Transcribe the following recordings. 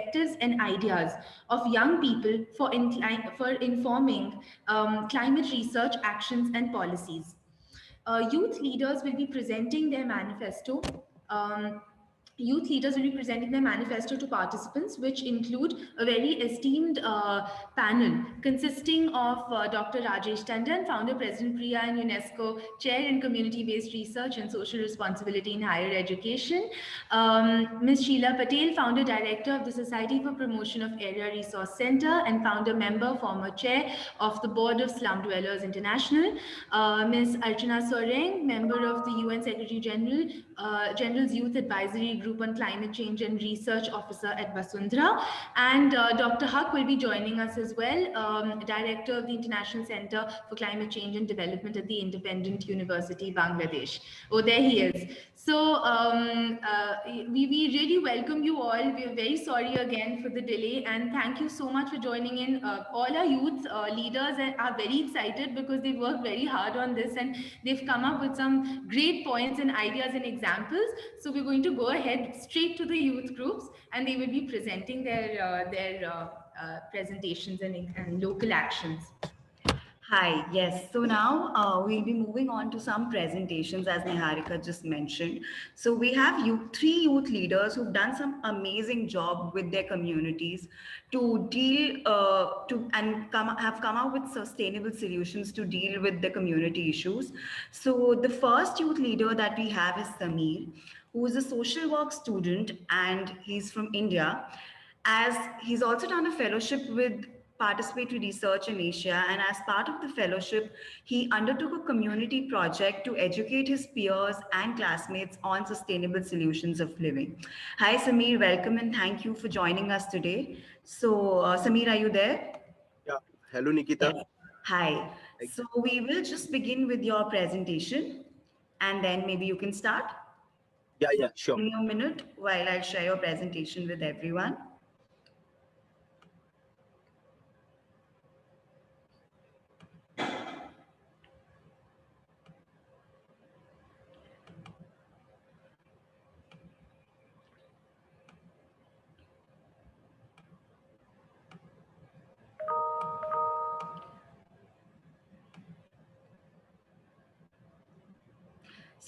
perspectives and ideas of young people for informing climate research actions and policies. Youth leaders will be presenting their manifesto. Um, Youth leaders will be presenting their manifesto to participants, which include a very esteemed panel consisting of Dr. Rajesh Tandon, founder, president, PRIA and UNESCO, chair in community-based research and social responsibility in higher education, Ms. Sheila Patel, founder, director of the Society for Promotion of Area Resource Center and founder, member, former chair of the board of Slum Dwellers International, Ms. Archana Soreng, member of the UN Secretary General, General's Youth Advisory Group on Climate Change and Research Officer at Vasundhara, and Dr. Haq will be joining us as well, Director of the International Center for Climate Change and Development at the Independent University, Bangladesh. Oh, there he is. So we really welcome you all. We are very sorry again for the delay, and thank you so much for joining in. All our youth leaders are very excited because they worked very hard on this and they've come up with some great points and ideas and examples. So we're going to go ahead straight to the youth groups, and they will be presenting their presentations and local actions. Hi, yes. So now we'll be moving on to some presentations as Niharika just mentioned. So we have three youth leaders who've done some amazing job with their communities to deal have come up with sustainable solutions to deal with the community issues. So the first youth leader that we have is Sameer, who is a social work student and he's from India. As he's also done a fellowship with Participatory Research in Asia, and as part of the fellowship, he undertook a community project to educate his peers and classmates on sustainable solutions of living. Hi, Sameer, welcome and thank you for joining us today. So, Sameer, are you there? Yeah. Hello, Nikita. Yes. Hi. So, we will just begin with your presentation and then maybe you can start. Yeah, sure. Give me a minute while I'll share your presentation with everyone.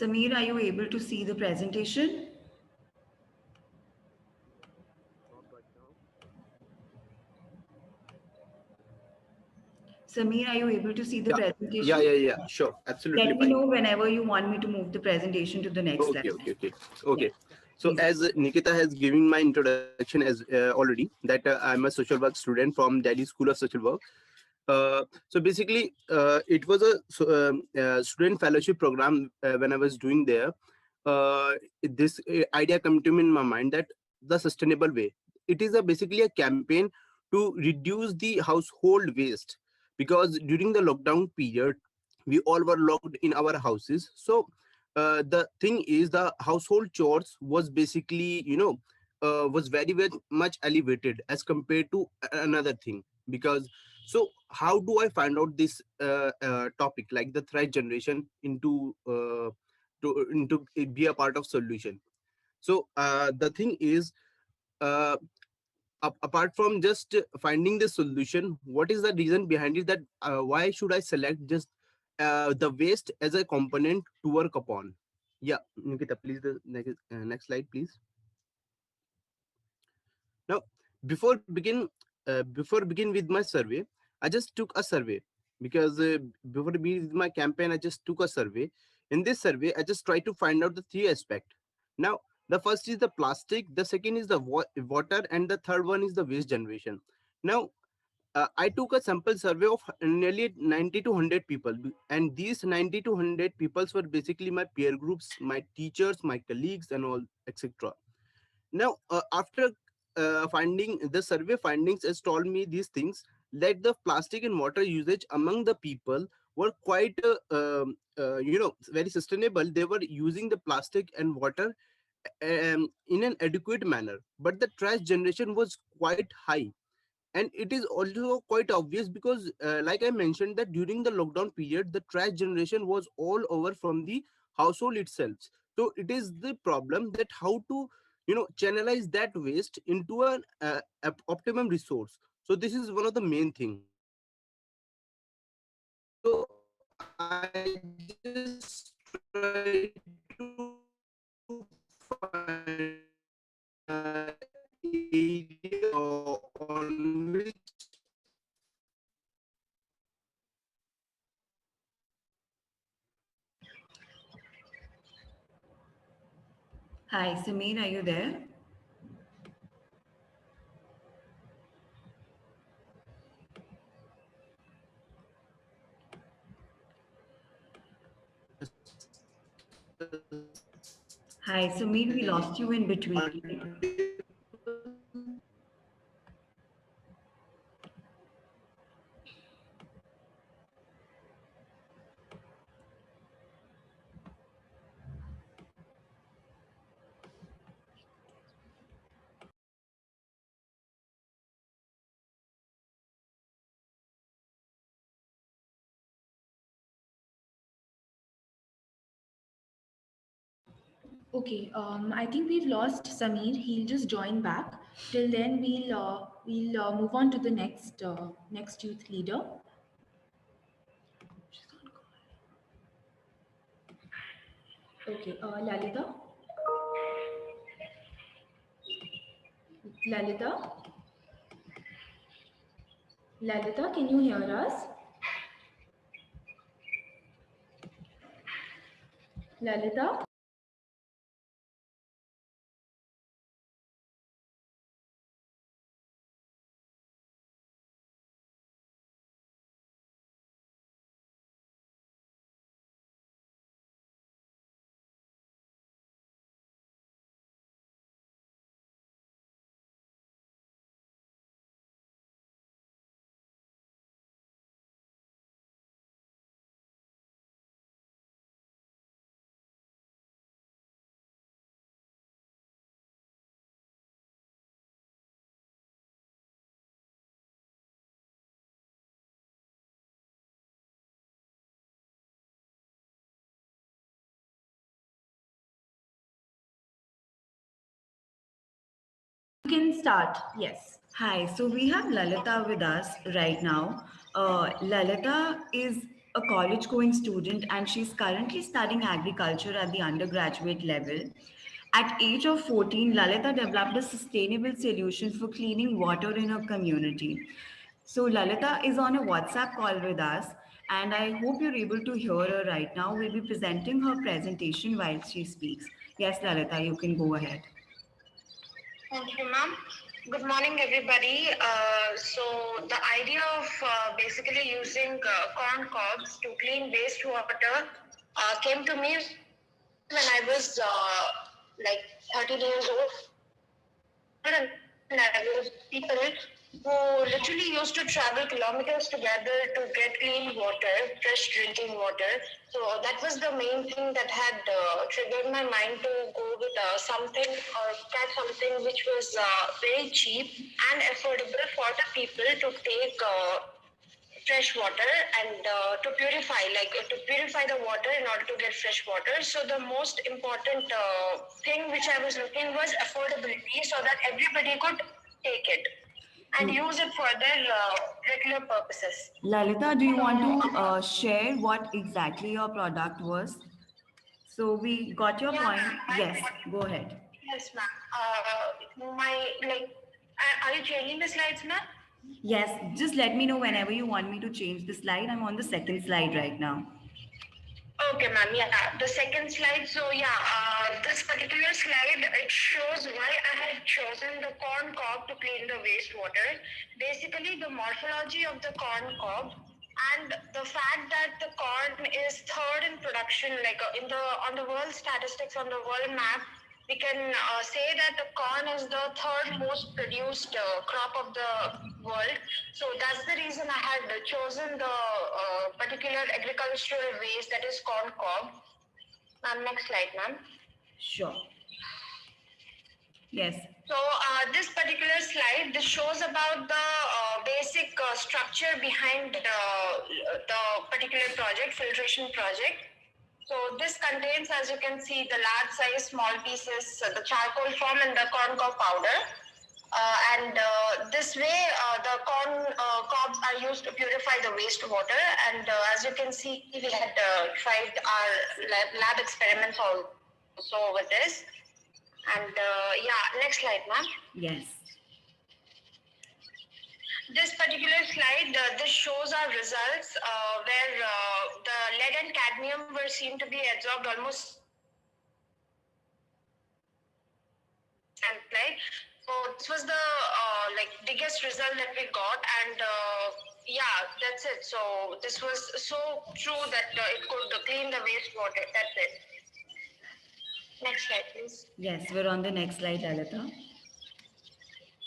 Sameer, are you able to see the presentation? Sameer, are you able to see the presentation? Yeah, sure, absolutely. Let me know whenever you want me to move the presentation to the next slide. Okay. So as Nikita has given my introduction as already, that I'm a social work student from Delhi School of Social Work. So basically, it was a student fellowship program when I was doing there. This idea came to me in my mind that the sustainable way. It is basically a campaign to reduce the household waste, because during the lockdown period, we all were locked in our houses. So the thing is, the household chores was basically, was very, very much elevated as compared to another thing. Because so how do I find out this topic like the threat generation into into be a part of solution? So the thing is, uh, apart from just finding the solution, what is the reason behind it, that why should I select just the waste as a component to work upon? Yeah, Nikita, please, the next slide, please. Now, before begin with my survey, I just took a survey, because before begin with my campaign, I just took a survey. In this survey, I just try to find out the three aspects. Now, the first is the plastic, the second is the water, and the third one is the waste generation. Now, I took a sample survey of nearly 90 to 100 people, and these 90 to 100 people were basically my peer groups, my teachers, my colleagues, and all, etc. Now, after finding the survey findings has told me these things, that the plastic and water usage among the people were quite very sustainable. They were using the plastic and water in an adequate manner, but the trash generation was quite high. And it is also quite obvious because like I mentioned, that during the lockdown period, the trash generation was all over from the household itself. So it is the problem that how to channelize that waste into an optimum resource. So this is one of the main thing. So I just try to find area on which Hi, Sameer, are you there? Hi, Sameer, we lost you in between. Okay, I think we've lost Sameer. He'll just join back. Till then, we'll move on to the next youth leader. Okay, Lalita, Lalita, can you hear us? Lalita. You can start. Yes. Hi, so we have Lalita with us right now. Lalita is a college going student and she's currently studying agriculture at the undergraduate level. At age of 14, Lalita developed a sustainable solution for cleaning water in her community. So Lalita is on a WhatsApp call with us and I hope you're able to hear her right now. We'll be presenting her presentation while she speaks. Yes, Lalita, you can go ahead. Thank you, ma'am. Good morning, everybody. So the idea of basically using corn cobs to clean wastewater came to me when I was like 13 years old. And I was people who literally used to travel kilometers together to get clean water, fresh drinking water. So that was the main thing that had triggered my mind to go with something or get something which was very cheap and affordable for the people to take fresh water and to purify the water in order to get fresh water. So the most important thing which I was looking was affordability, so that everybody could take it and use it for their regular purposes. Lalita, do you want to share what exactly your product was? So we got your Yeah, point. ma'am. Yes, go ahead. Yes, ma'am. Are you changing the slides, ma'am? Yes, just let me know whenever you want me to change the slide. I'm on the second slide right now. Okay, ma'am. Yeah, the second slide. So yeah, this particular slide, it shows why I had chosen the corn cob to clean the wastewater. Basically, the morphology of the corn cob and the fact that the corn is third in production, like on the world statistics on the world map, we can say that the corn is the third most produced crop of the world. So that's the reason I had chosen the particular agricultural waste, that is corn cob. Ma'am, next slide, ma'am. Sure. Yes. So this particular slide, this shows about the basic structure behind the particular project, filtration project. So this contains, as you can see, the large size, small pieces, the charcoal foam and the corn cob powder. This way, the corn cobs are used to purify the wastewater. And as you can see, we had tried our lab experiments also with this. And yeah, next slide, ma'am. Yes. This particular slide, this shows our results where the lead and cadmium were seen to be adsorbed almost. Right? So this was the biggest result that we got, and yeah, that's it. So this was so true that it could clean the wastewater. That's it. Next slide, please. Yes, we're on the next slide, Lalita.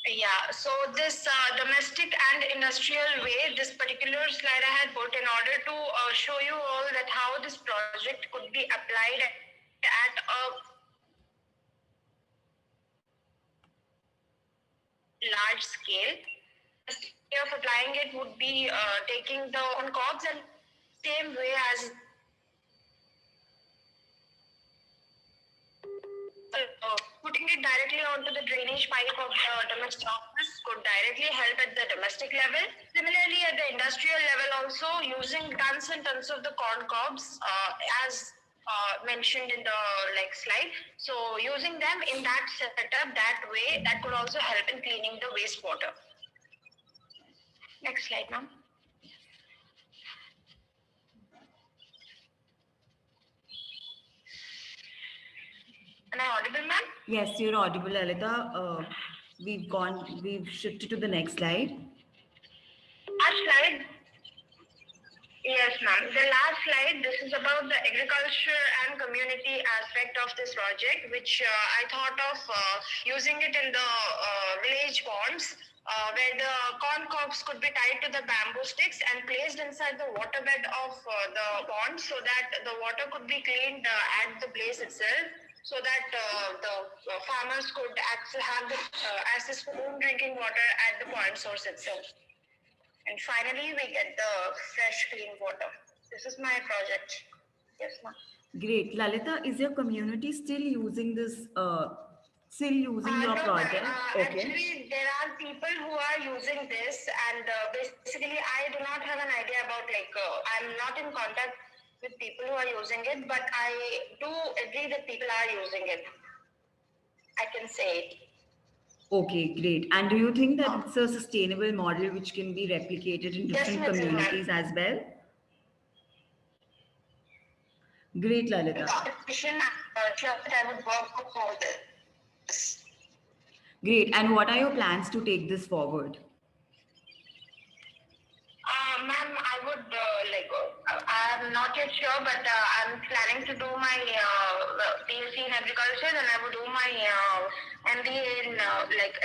Yeah, so this domestic and industrial way, this particular slide I had put in order to show you all that how this project could be applied at a large scale. The way of applying it would be taking the corn cobs and same way as putting it directly onto the drainage pipe of the domestic office could directly help at the domestic level. Similarly, at the industrial level also, using tons and tons of the corn cobs as mentioned in the slide. So using them in that setup, that way, that could also help in cleaning the wastewater. Next slide, ma'am. Am I audible, ma'am? Yes, you're audible, Lalita. We've shifted to the next slide. Last slide. Yes, ma'am. The last slide, this is about the agriculture and community aspect of this project, which I thought of using it in the village ponds, where the corn cobs could be tied to the bamboo sticks and placed inside the waterbed of the pond so that the water could be cleaned at the place itself, so that the farmers could actually have the access to own drinking water at the point source itself. And finally, we get the fresh, clean water. This is my project. Yes, ma'am. Great. Lalita, is your community still using this, your No, project? Okay. Actually, there are people who are using this, and basically, I do not have an idea about, I'm not in contact with people who are using it, but I do agree that people are using it. I can say it. Okay, great. And do you think that it's a sustainable model which can be replicated in different Definitely, communities as well? Great, Lalita. Competition, sure that I would work for this. Great. And what are your plans to take this forward? Ma'am, I would I'm not yet sure, but I'm planning to do my PhD in agriculture, and I would do my MBA in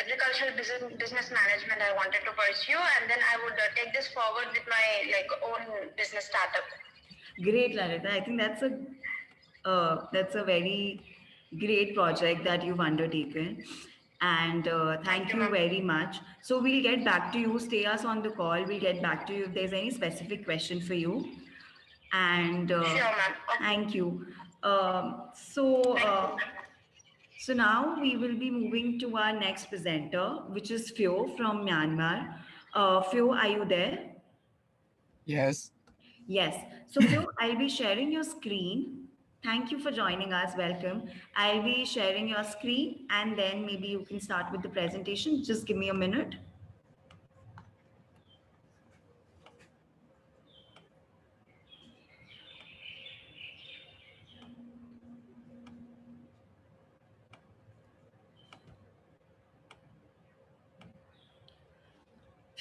agricultural business management. I wanted to pursue, and then I would take this forward with my own business startup. Great, Lalita. I think that's a very great project that you've undertaken. And thank you very much. So we'll get back to you. Stay us on the call. We'll get back to you if there's any specific question for you. And Sure, ma'am. Okay. thank you. So now we will be moving to our next presenter, which is Phyo from Myanmar. Phyo, are you there? Yes. Yes. So Phyo, I'll be sharing your screen. Thank you for joining us. Welcome. I'll be sharing your screen, and then maybe you can start with the presentation. Just give me a minute.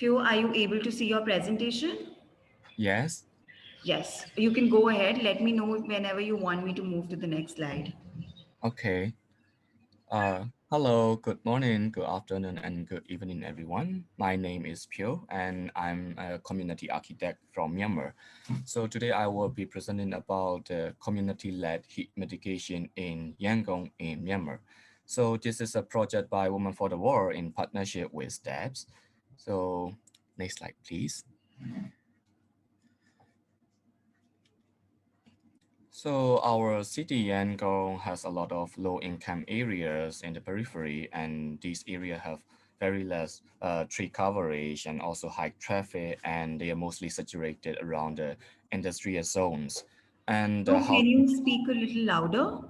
Phyo, are you able to see your presentation? Yes. Yes. You can go ahead. Let me know whenever you want me to move to the next slide. Okay. Hello, good morning, good afternoon, and good evening, everyone. My name is Pyo, and I'm a community architect from Myanmar. So today I will be presenting about the community-led heat mitigation in Yangon in Myanmar. So this is a project by Women for the World in partnership with STEPS. So next slide, please. So our city Yangon has a lot of low-income areas in the periphery, and these areas have very less tree coverage and also high traffic, and they are mostly saturated around the industrial zones. And So how can you speak a little louder?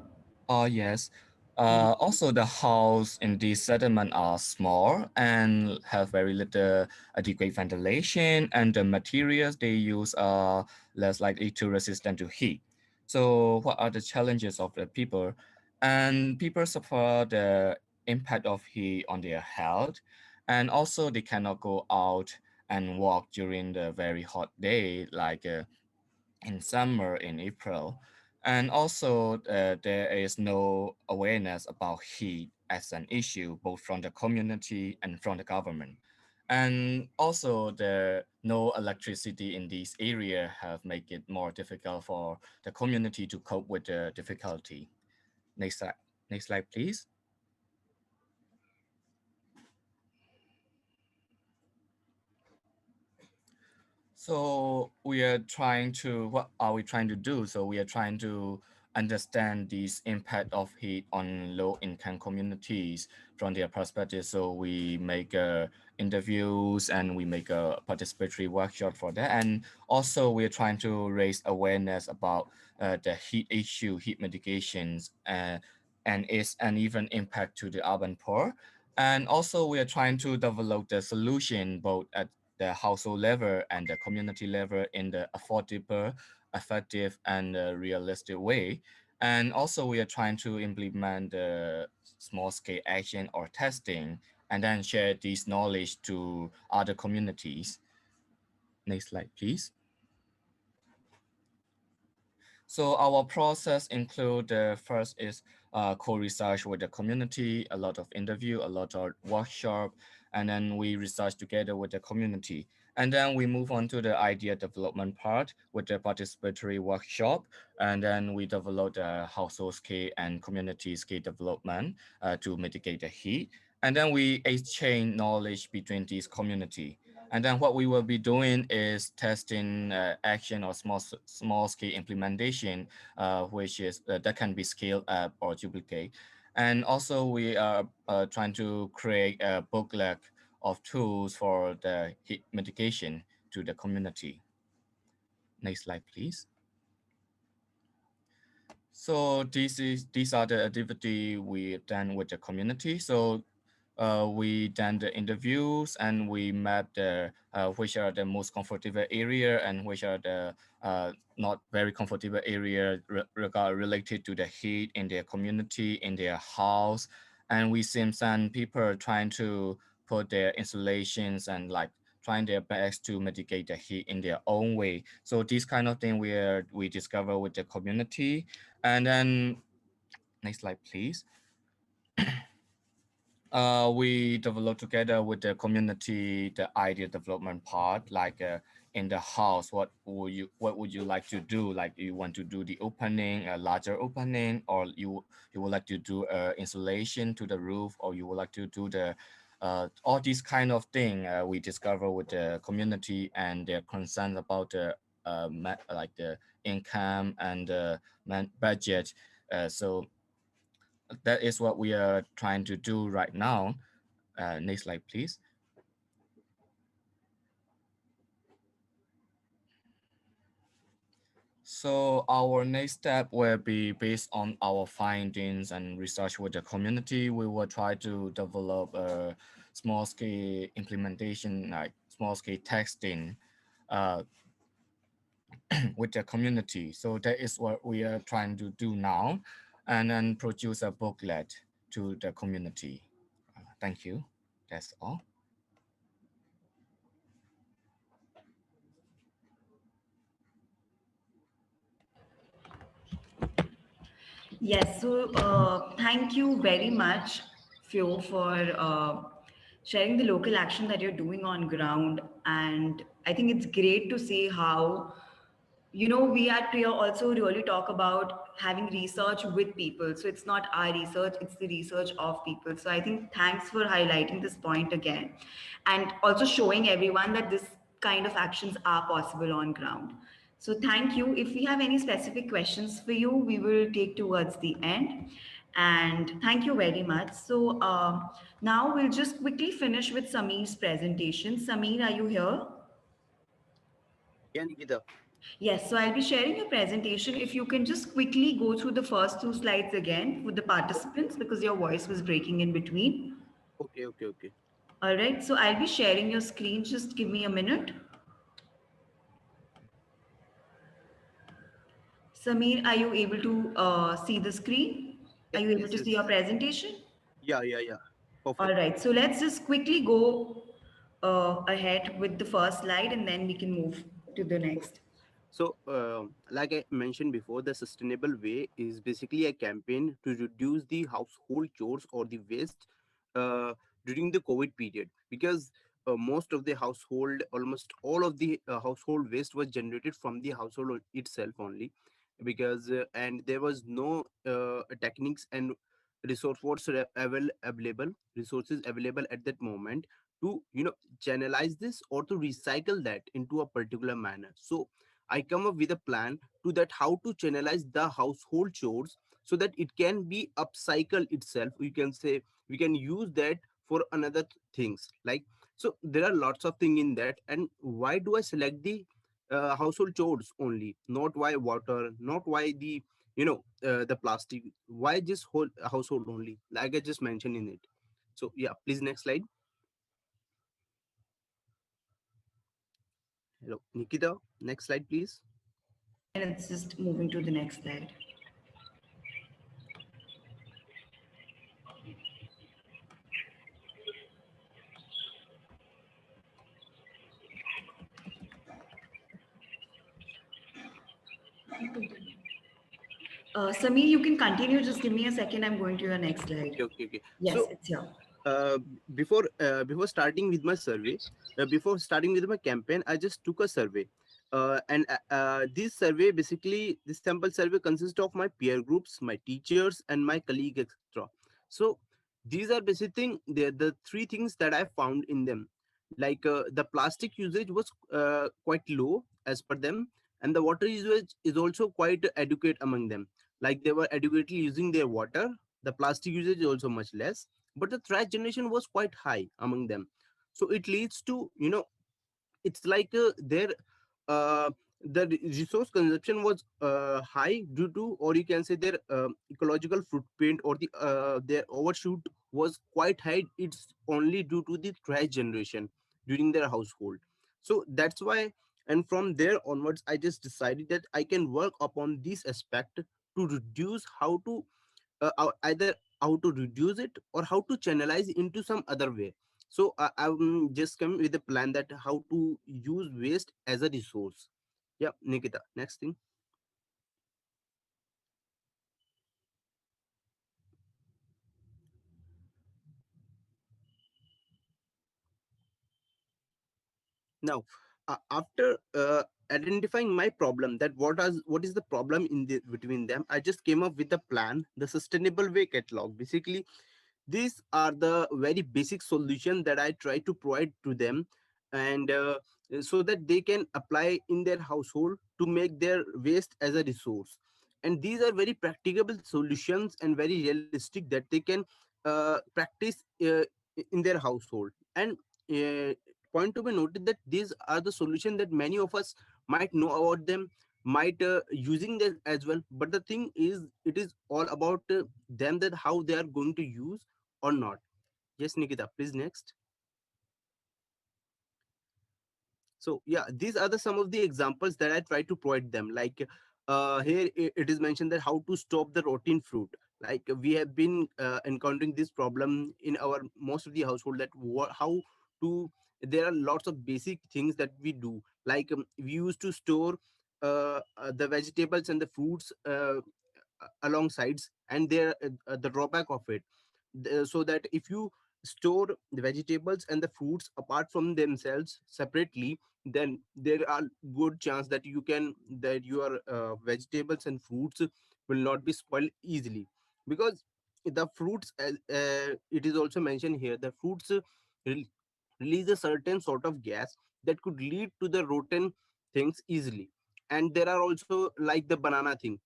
yes. Yes. Also, the house in these settlement are small and have very little adequate ventilation, and the materials they use are less likely to resistant to heat. So, what are the challenges of the people? And people suffer the impact of heat on their health, and also they cannot go out and walk during the very hot day, like in summer in April. And also, there is no awareness about heat as an issue, both from the community and from the government. And also, the no electricity in this area have made it more difficult for the community to cope with the difficulty. Next slide, next slide, please. So we are trying to, what are we trying to do? So we are trying to understand this impact of heat on low income communities from their perspective. So we make interviews and we make a participatory workshop for that. And also we are trying to raise awareness about the heat issue, heat mitigations, and its uneven impact to the urban poor. And also we are trying to develop the solution both at the household level and the community level in the affordable, effective, and realistic way. And also, we are trying to implement the small scale action or testing and then share this knowledge to other communities. Next slide, please. So our process include the first is co-research with the community, a lot of interview, a lot of workshop, and then we research together with the community. And then we move on to the idea development part with the participatory workshop, and then we develop the household scale and community scale development to mitigate the heat. And then we exchange knowledge between these community. And then what we will be doing is testing action or small scale implementation, which is that can be scaled up or duplicate. And also we are trying to create a booklet of tools for the heat mitigation to the community. Next slide, please. So these are the activity we done with the community. So we done the interviews and we map the which are the most comfortable area and which are the not very comfortable area related to the heat in their community, in their house. And we see some people trying to put their installations and like trying their best to mitigate the heat in their own way. So this kind of thing we discover with the community. And then next slide, please. We develop together with the community the idea development part, like in the house, what would you like to do? Like you want to do the opening, a larger opening, or you would like to do insulation to the roof, or you would like to do the all these kind of thing we discover with the community and their concerns about the like the income and budget. So that is what we are trying to do right now. Next slide, please. So our next step will be based on our findings and research with the community. We will try to develop a small scale implementation, like small scale testing uh, with the community. So that is what we are trying to do now, and then produce a booklet to the community. Thank you. That's all. Yes, so thank you very much, Fio, for sharing the local action that you're doing on ground. And I think it's great to see how, we at PRIA also really talk about having research with people. So it's not our research, it's the research of people. So I think thanks for highlighting this point again and also showing everyone that this kind of actions are possible on ground. So thank you. If we have any specific questions for you, we will take towards the end. And thank you very much. So now we'll just quickly finish with Sameer's presentation. Sameer, are you here? Yeah, Nikita. Yes, so I'll be sharing a presentation. If you can just quickly go through the first two slides again with the participants because your voice was breaking in between. Okay, okay, okay. All right, so I'll be sharing your screen. Just give me a minute. Sameer, are you able to see the screen? Are Yes, you able yes, to see your yes. presentation? Yeah, yeah, yeah. All Perfect. right, so let's just quickly go ahead with the first slide and then we can move to the next. So, like I mentioned before, the sustainable way is basically a campaign to reduce the household chores or the waste uh, during the COVID period, because most of the household, almost all of the household waste was generated from the household itself only, because and there was no techniques and available resources available at that moment to channelize this or to recycle that into a particular manner. So I come up with a plan to that how to channelize the household chores so that it can be upcycle itself. We can say we can use that for another things. Like, so there are lots of things in that. And why do I select the household chores only? Not why water, not why the plastic. Why just whole household only? Like I just mentioned in it. So yeah, please next slide. Hello, Nikita. Next slide, please. One minute, it's just moving to the next slide. Sameer, you can continue. Just give me a second. I'm going to your next slide. Okay, okay, okay. Yes, So it's here. uh, before starting with my survey, before starting with my campaign, I just took a survey, and this survey, basically this sample survey consists of my peer groups, my teachers, and my colleagues, etc. So these are basic thing. The three things that I found in them, like the plastic usage was quite low as per them, and the water usage is also quite adequate among them. Like they were adequately using their water. The plastic usage is also much less, but the trash generation was quite high among them. So it leads to it's like uh, the resource consumption was high due to, or you can say their ecological footprint or their overshoot was quite high. It's only due to the trash generation during their household. So that's why, and from there onwards, I just decided that I can work upon this aspect to reduce how to either how to reduce it or how to channelize into some other way. So I'm just coming with a plan that how to use waste as a resource. Yeah, Nikita, next thing. Now, after identifying my problem, that what is the problem in the between them, I just came up with a plan, the sustainable way catalog. Basically, these are the very basic solution that I try to provide to them, and so that they can apply in their household to make their waste as a resource. And these are very practicable solutions and very realistic that they can practice in their household. And uh, point to be noted that these are the solution that many of us might know about them, might using them as well. But the thing is, it is all about them, that how they are going to use or not. Yes, Nikita, please next. So yeah, these are the some of the examples that I try to provide them. Like here it is mentioned that how to stop the rotten fruit. Like we have been encountering this problem in our most of the household, that how to, there are lots of basic things that we do. Like we used to store the vegetables and the fruits alongside, and there the drawback of it, so that if you store the vegetables and the fruits apart from themselves separately, then there are good chance that your vegetables and fruits will not be spoiled easily. Because the fruits, it is also mentioned here, the fruits rel- release a certain sort of gas that could lead to the rotten things easily. And there are also like the banana thing.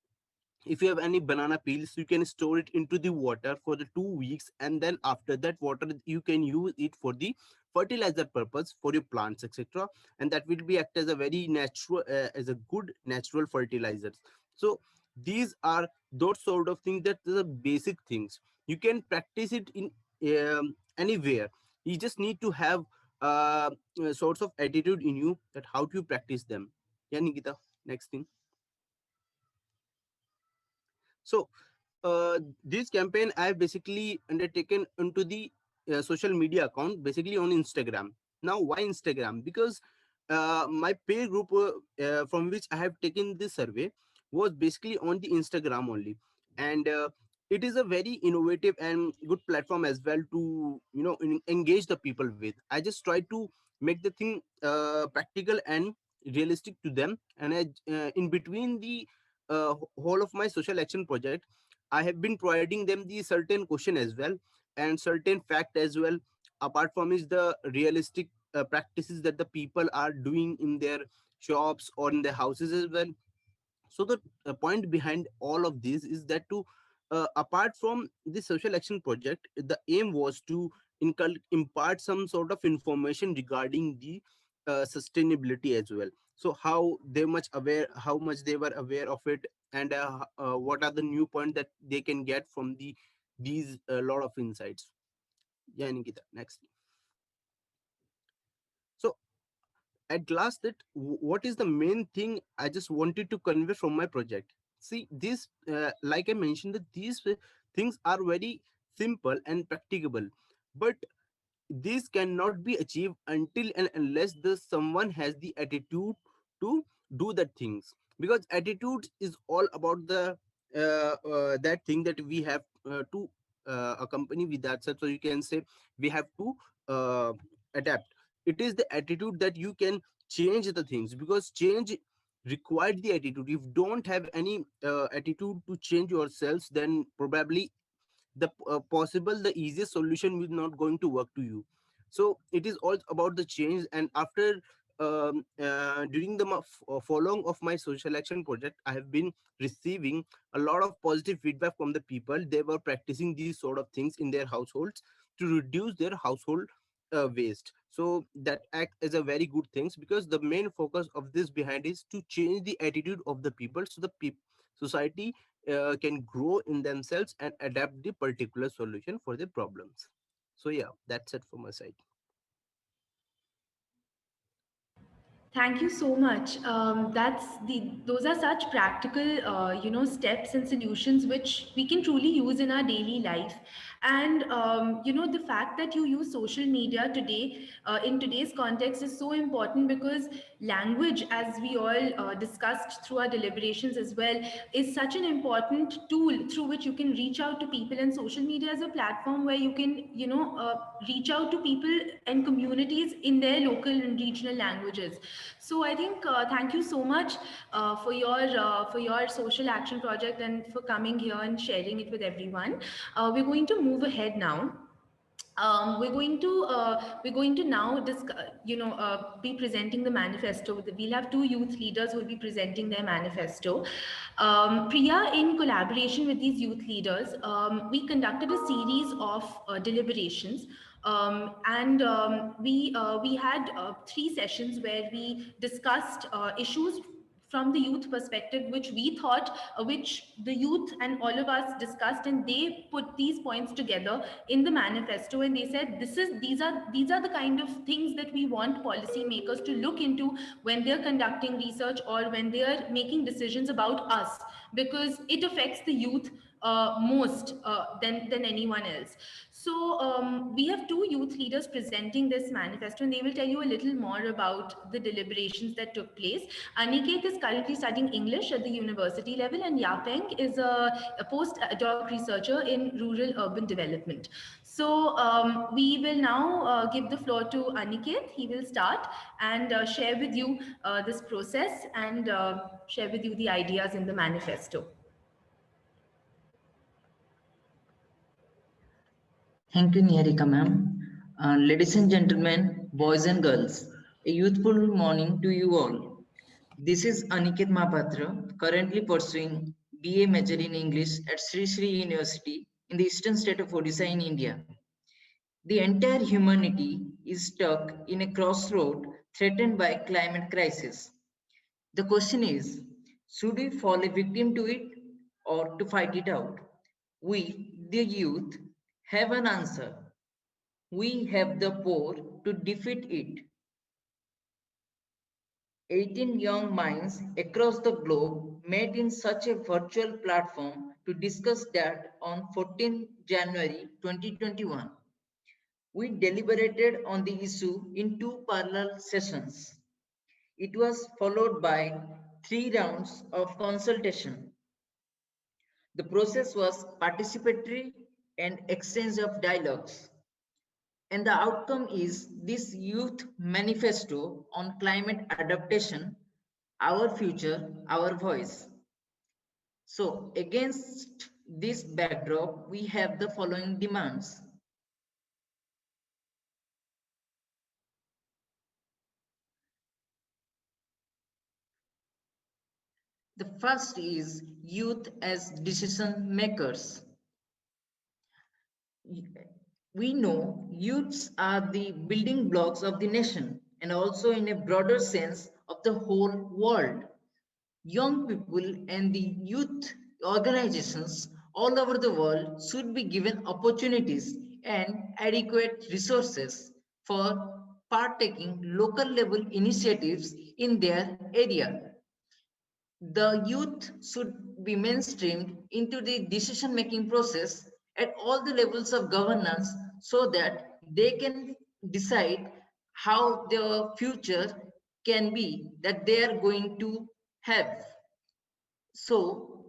If you have any banana peels, you can store it into the water for the 2 weeks, and then after that water you can use it for the fertilizer purpose for your plants, etc. And that will be act as a very natural, as a good natural fertilizers. So these are those sort of things, that the basic things you can practice it in anywhere. You just need to have sorts of attitude in you, that how to practice them. Yeah, Nikita, next thing. So this campaign I've basically undertaken into the social media account, basically on Instagram. Now, why Instagram? Because my peer group from which I have taken this survey was basically on the Instagram only. And it is a very innovative and good platform as well to, engage the people with. I just try to make the thing practical and realistic to them. And in between the whole of my social action project, I have been providing them the certain question as well, and certain fact as well. Apart from is the realistic practices that the people are doing in their shops or in their houses as well. So the point behind all of this is that to apart from the social action project, the aim was to impart some sort of information regarding the sustainability as well. So how much they were aware of it, and what are the new points that they can get from these lot of insights. Yeah, Nikita, next. So at last, that what is the main thing I just wanted to convey from my project. See, this like I mentioned, that these things are very simple and practicable, but this cannot be achieved until and unless the someone has the attitude to do the things. Because attitude is all about the that thing that we have to accompany with that. So you can say we have to adapt. It is the attitude that you can change the things, because change required the attitude. If you don't have any attitude to change yourselves, then probably the possible the easiest solution will not going to work to you. So it is all about the change. And after during the following of my social action project, I have been receiving a lot of positive feedback from the people. They were practicing these sort of things in their households to reduce their household waste. So that act is a very good things, because the main focus of this behind is to change the attitude of the people, so the society can grow in themselves and adapt the particular solution for the problems. So yeah, that's it from my side. Thank you so much. Those are such practical, steps and solutions which we can truly use in our daily life. And the fact that you use social media today in today's context is so important, because language, as we all discussed through our deliberations as well, is such an important tool through which you can reach out to people. And social media is a platform where you can, reach out to people and communities in their local and regional languages. So I think thank you so much for your social action project and for coming here and sharing it with everyone. We're going to move ahead now. We're going to now be presenting the manifesto. We'll have two youth leaders who will be presenting their manifesto. Priya, in collaboration with these youth leaders, we conducted a series of deliberations, and we had three sessions where we discussed issues from the youth perspective, which we thought, which the youth and all of us discussed, and they put these points together in the manifesto, and they said these are the kind of things that we want policymakers to look into when they're conducting research or when they're making decisions about us, because it affects the youth most than anyone else. So we have two youth leaders presenting this manifesto, and they will tell you a little more about the deliberations that took place. Aniket is currently studying English at the university level, and Yapeng is a postdoc researcher in rural urban development. So we will now give the floor to Aniket. He will start and share with you this process and share with you the ideas in the manifesto. Thank you, Niharika ma'am. Ladies and gentlemen, boys and girls, a youthful morning to you all. This is Aniket Mahapatra, currently pursuing BA Major in English at Sri Sri University in the eastern state of Odisha in India. The entire humanity is stuck in a crossroad threatened by climate crisis. The question is, should we fall a victim to it or to fight it out? We, the youth, have an answer. We have the power to defeat it. 18 young minds across the globe met in such a virtual platform to discuss that on 14 January 2021. We deliberated on the issue in two parallel sessions. It was followed by 3 rounds of consultation. The process was participatory and exchange of dialogues. And the outcome is this youth manifesto on climate adaptation, our future, our voice. So against this backdrop, we have the following demands. The first is youth as decision makers. We know youths are the building blocks of the nation and also in a broader sense of the whole world. Young people and the youth organizations all over the world should be given opportunities and adequate resources for partaking local level initiatives in their area. The youth should be mainstreamed into the decision making process at all the levels of governance so that they can decide how their future can be that they are going to have. So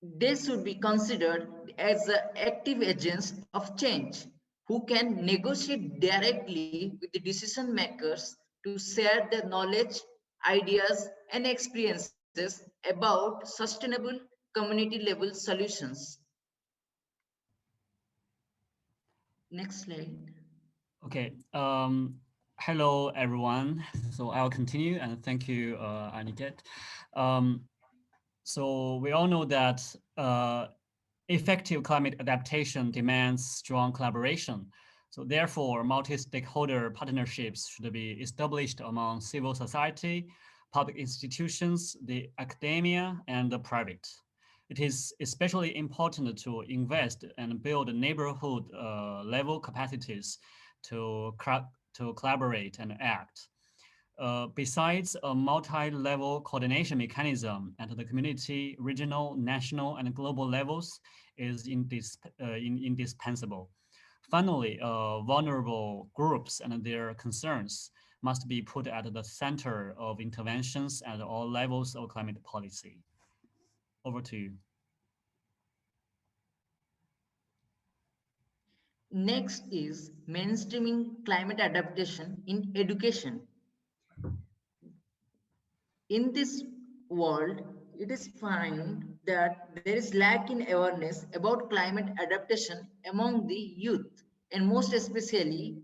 they should be considered as active agents of change who can negotiate directly with the decision makers to share their knowledge, ideas, and experiences about sustainable community level solutions. Next slide. Okay. Hello, everyone. So I'll continue and thank you, Aniket. Um, so we all know that effective climate adaptation demands strong collaboration. So therefore, multi-stakeholder partnerships should be established among civil society, public institutions, the academia, and the private. It is especially important to invest and build neighborhood level capacities to collaborate and act. Besides a multi-level coordination mechanism at the community, regional, national, and global levels is indispensable. Finally, vulnerable groups and their concerns must be put at the center of interventions at all levels of climate policy. Over to you. Next is mainstreaming climate adaptation in education. In this world, it is found that there is lack in awareness about climate adaptation among the youth, and most especially,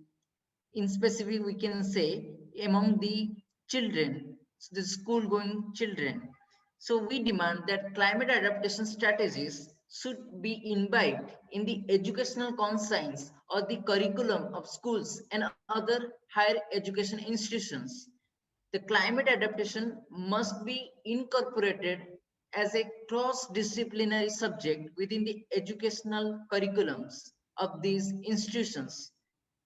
in specific, we can say among the children, the school-going children. So we demand that climate adaptation strategies should be imbibed in the educational conscience or the curriculum of schools and other higher education institutions. The climate adaptation must be incorporated as a cross-disciplinary subject within the educational curriculums of these institutions.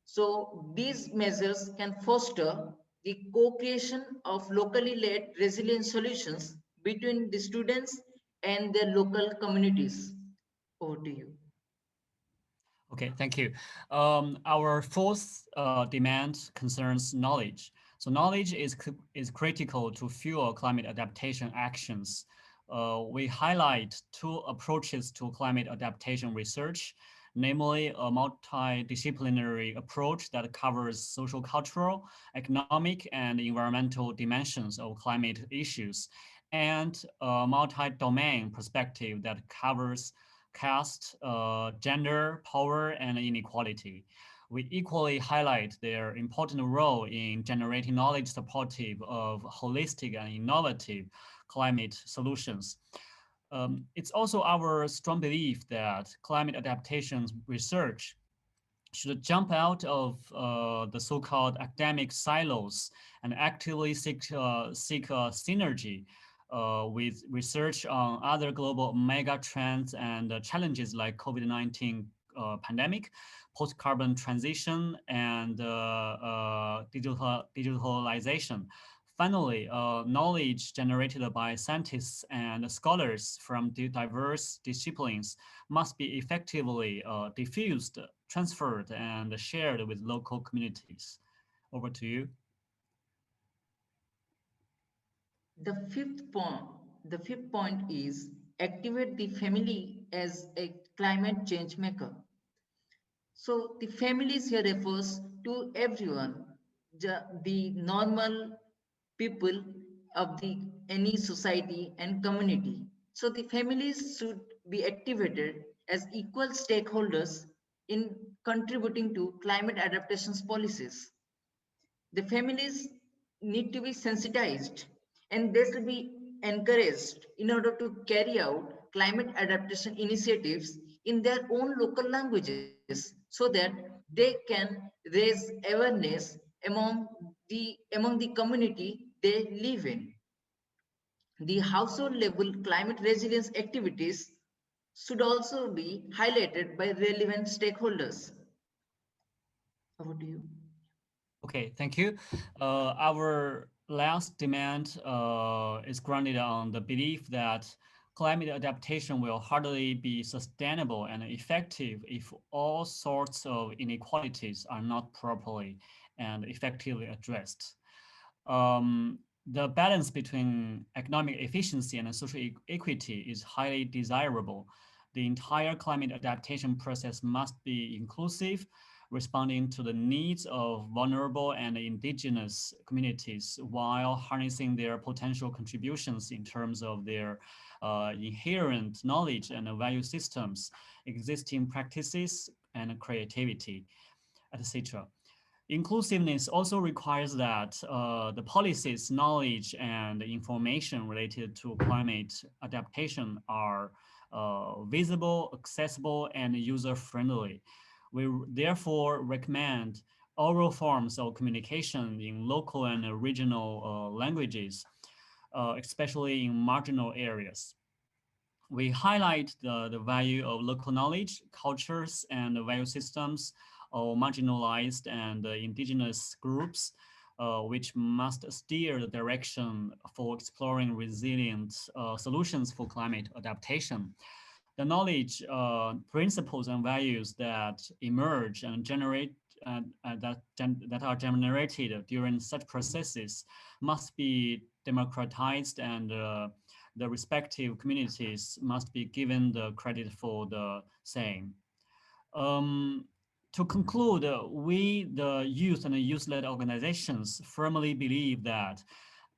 So these measures can foster the co-creation of locally led resilient solutions between the students and their local communities. Over to you. Okay, thank you. Our fourth demand concerns knowledge. So knowledge is critical to fuel climate adaptation actions. We highlight two approaches to climate adaptation research, namely a multidisciplinary approach that covers social, cultural, economic, and environmental dimensions of climate issues, and a multi-domain perspective that covers caste, gender, power, and inequality. We equally highlight their important role in generating knowledge supportive of holistic and innovative climate solutions. It's also our strong belief that climate adaptation research should jump out of the so-called academic silos and actively seek synergy with research on other global mega trends and challenges like COVID-19 pandemic, post-carbon transition, and digitalization. Finally, knowledge generated by scientists and scholars from diverse disciplines must be effectively diffused, transferred, and shared with local communities. Over to you. The fifth point is activate the family as a climate change maker. So the families here refers to everyone, the normal people of the any society and community. So the families should be activated as equal stakeholders in contributing to climate adaptations policies. The families need to be sensitized and they should be encouraged in order to carry out climate adaptation initiatives in their own local languages so that they can raise awareness among the community they live in. The household level climate resilience activities should also be highlighted by relevant stakeholders. Over to you. Okay, thank you. Our last demand is grounded on the belief that climate adaptation will hardly be sustainable and effective if all sorts of inequalities are not properly and effectively addressed. The balance between economic efficiency and social equity is highly desirable. The entire climate adaptation process must be inclusive, responding to the needs of vulnerable and indigenous communities while harnessing their potential contributions in terms of their inherent knowledge and value systems, existing practices, and creativity, etc. Inclusiveness also requires that the policies, knowledge, and information related to climate adaptation are visible, accessible, and user-friendly. We therefore recommend oral forms of communication in local and regional languages, especially in marginal areas. We highlight the value of local knowledge, cultures, and value systems of marginalized and indigenous groups, which must steer the direction for exploring resilient solutions for climate adaptation. The knowledge, principles, and values that emerge and generate that are generated during such processes must be democratized, and the respective communities must be given the credit for the same. To conclude, we, the youth and the youth-led organizations, firmly believe that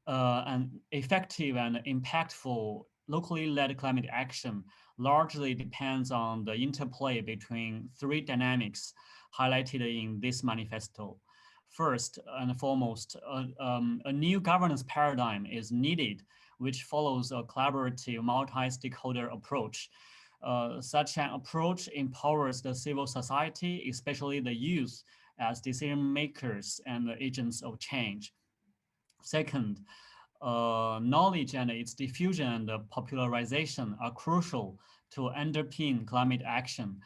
an effective and impactful locally led climate action largely depends on the interplay between three dynamics highlighted in this manifesto. First and foremost, a new governance paradigm is needed, which follows a collaborative multi-stakeholder approach. Such an approach empowers the civil society, especially the youth, as decision makers and agents of change. Second, knowledge and its diffusion and popularization are crucial to underpin climate action.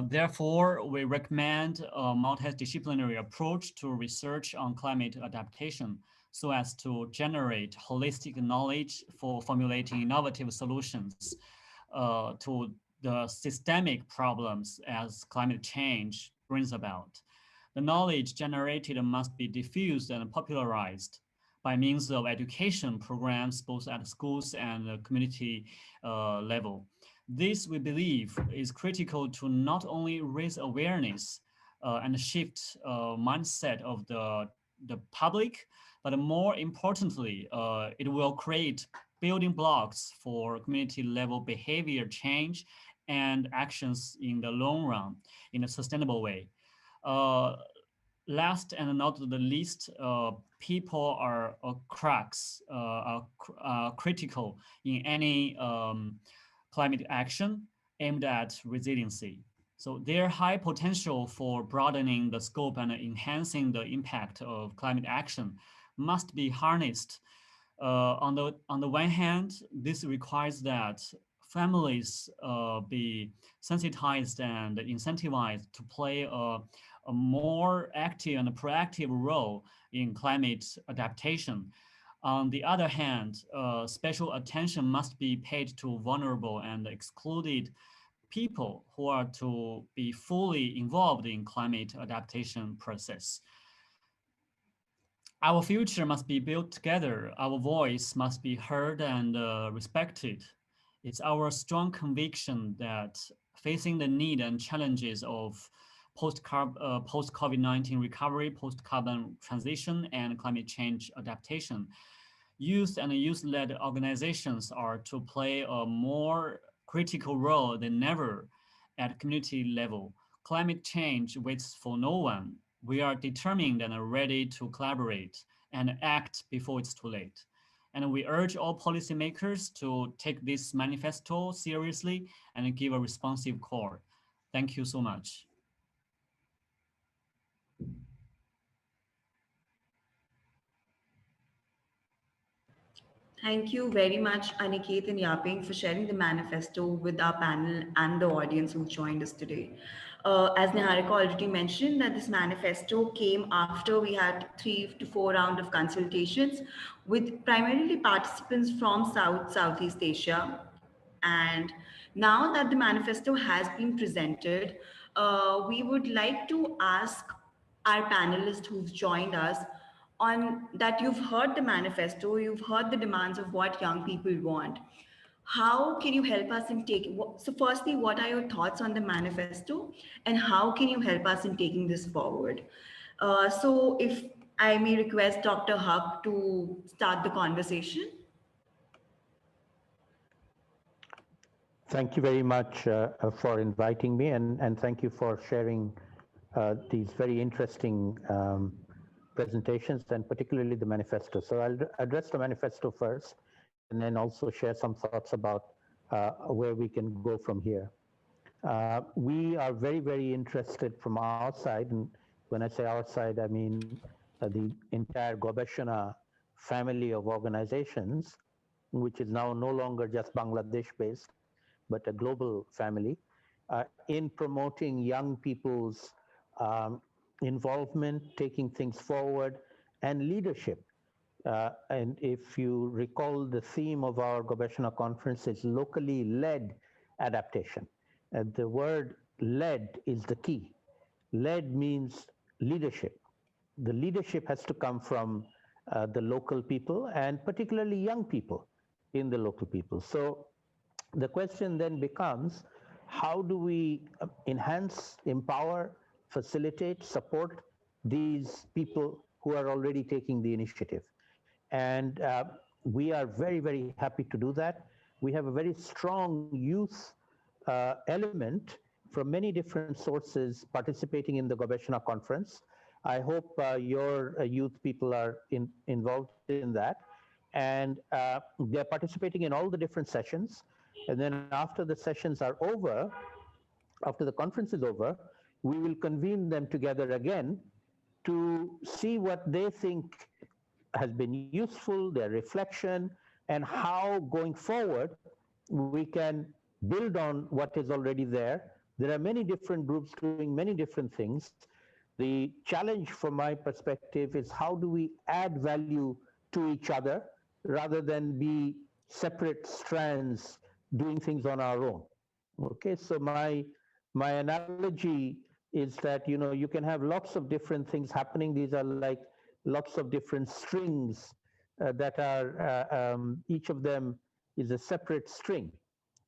Therefore, we recommend a multidisciplinary approach to research on climate adaptation so as to generate holistic knowledge for formulating innovative solutions to the systemic problems as climate change brings about. The knowledge generated must be diffused and popularized by means of education programs, both at schools and community level. This, we believe, is critical to not only raise awareness and shift mindset of the public, but more importantly, it will create building blocks for community level behavior change and actions in the long run in a sustainable way. Uh, Last and not the least, people are cracks, critical in any climate action aimed at resiliency. So their high potential for broadening the scope and enhancing the impact of climate action must be harnessed. On the one hand, this requires that families be sensitized and incentivized to play a more active and proactive role in climate adaptation. On the other hand, special attention must be paid to vulnerable and excluded people who are to be fully involved in climate adaptation process. Our future must be built together. Our voice must be heard and respected. It's our strong conviction that facing the need and challenges of post-COVID-19 recovery, post-carbon transition, and climate change adaptation, youth and youth-led organizations are to play a more critical role than ever at community level. Climate change waits for no one. We are determined and ready to collaborate and act before it's too late. And we urge all policymakers to take this manifesto seriously and give a responsive call. Thank you so much. Thank you very much, Aniket and Yaping, for sharing the manifesto with our panel and the audience who joined us today. As Niharika already mentioned, that this manifesto came after we had 3 to 4 rounds of consultations with primarily participants from Southeast Asia. And now that the manifesto has been presented, we would like to ask our panelists who've joined us on that you've heard the manifesto, you've heard the demands of what young people want. How can you help us in taking, so firstly, what are your thoughts on the manifesto and how can you help us in taking this forward? So if I may request Dr. Huck to start the conversation. Thank you very much for inviting me, and thank you for sharing these very interesting presentations, and particularly the manifesto. So I'll address the manifesto first, and then also share some thoughts about where we can go from here. We are very, very interested from our side, and when I say our side, I mean the entire Gobeshona family of organizations, which is now no longer just Bangladesh-based, but a global family, in promoting young people's involvement, taking things forward, and leadership. And if you recall, the theme of our Gobeshona conference is locally led adaptation. The word led is the key. Led means leadership. The leadership has to come from the local people, and particularly young people in the local people. So the question then becomes, how do we enhance, empower, facilitate, support these people who are already taking the initiative? And we are very, very happy to do that. We have a very strong youth element from many different sources participating in the Gobeshona conference. I hope your youth people are involved in that. And they're participating in all the different sessions. And then after the sessions are over, after the conference is over, we will convene them together again to see what they think has been useful, their reflection, and how going forward we can build on what is already there. There are many different groups doing many different things. The challenge from my perspective is how do we add value to each other rather than be separate strands doing things on our own. Okay, so my analogy is that you can have lots of different things happening. These are like lots of different strings that are each of them is a separate string.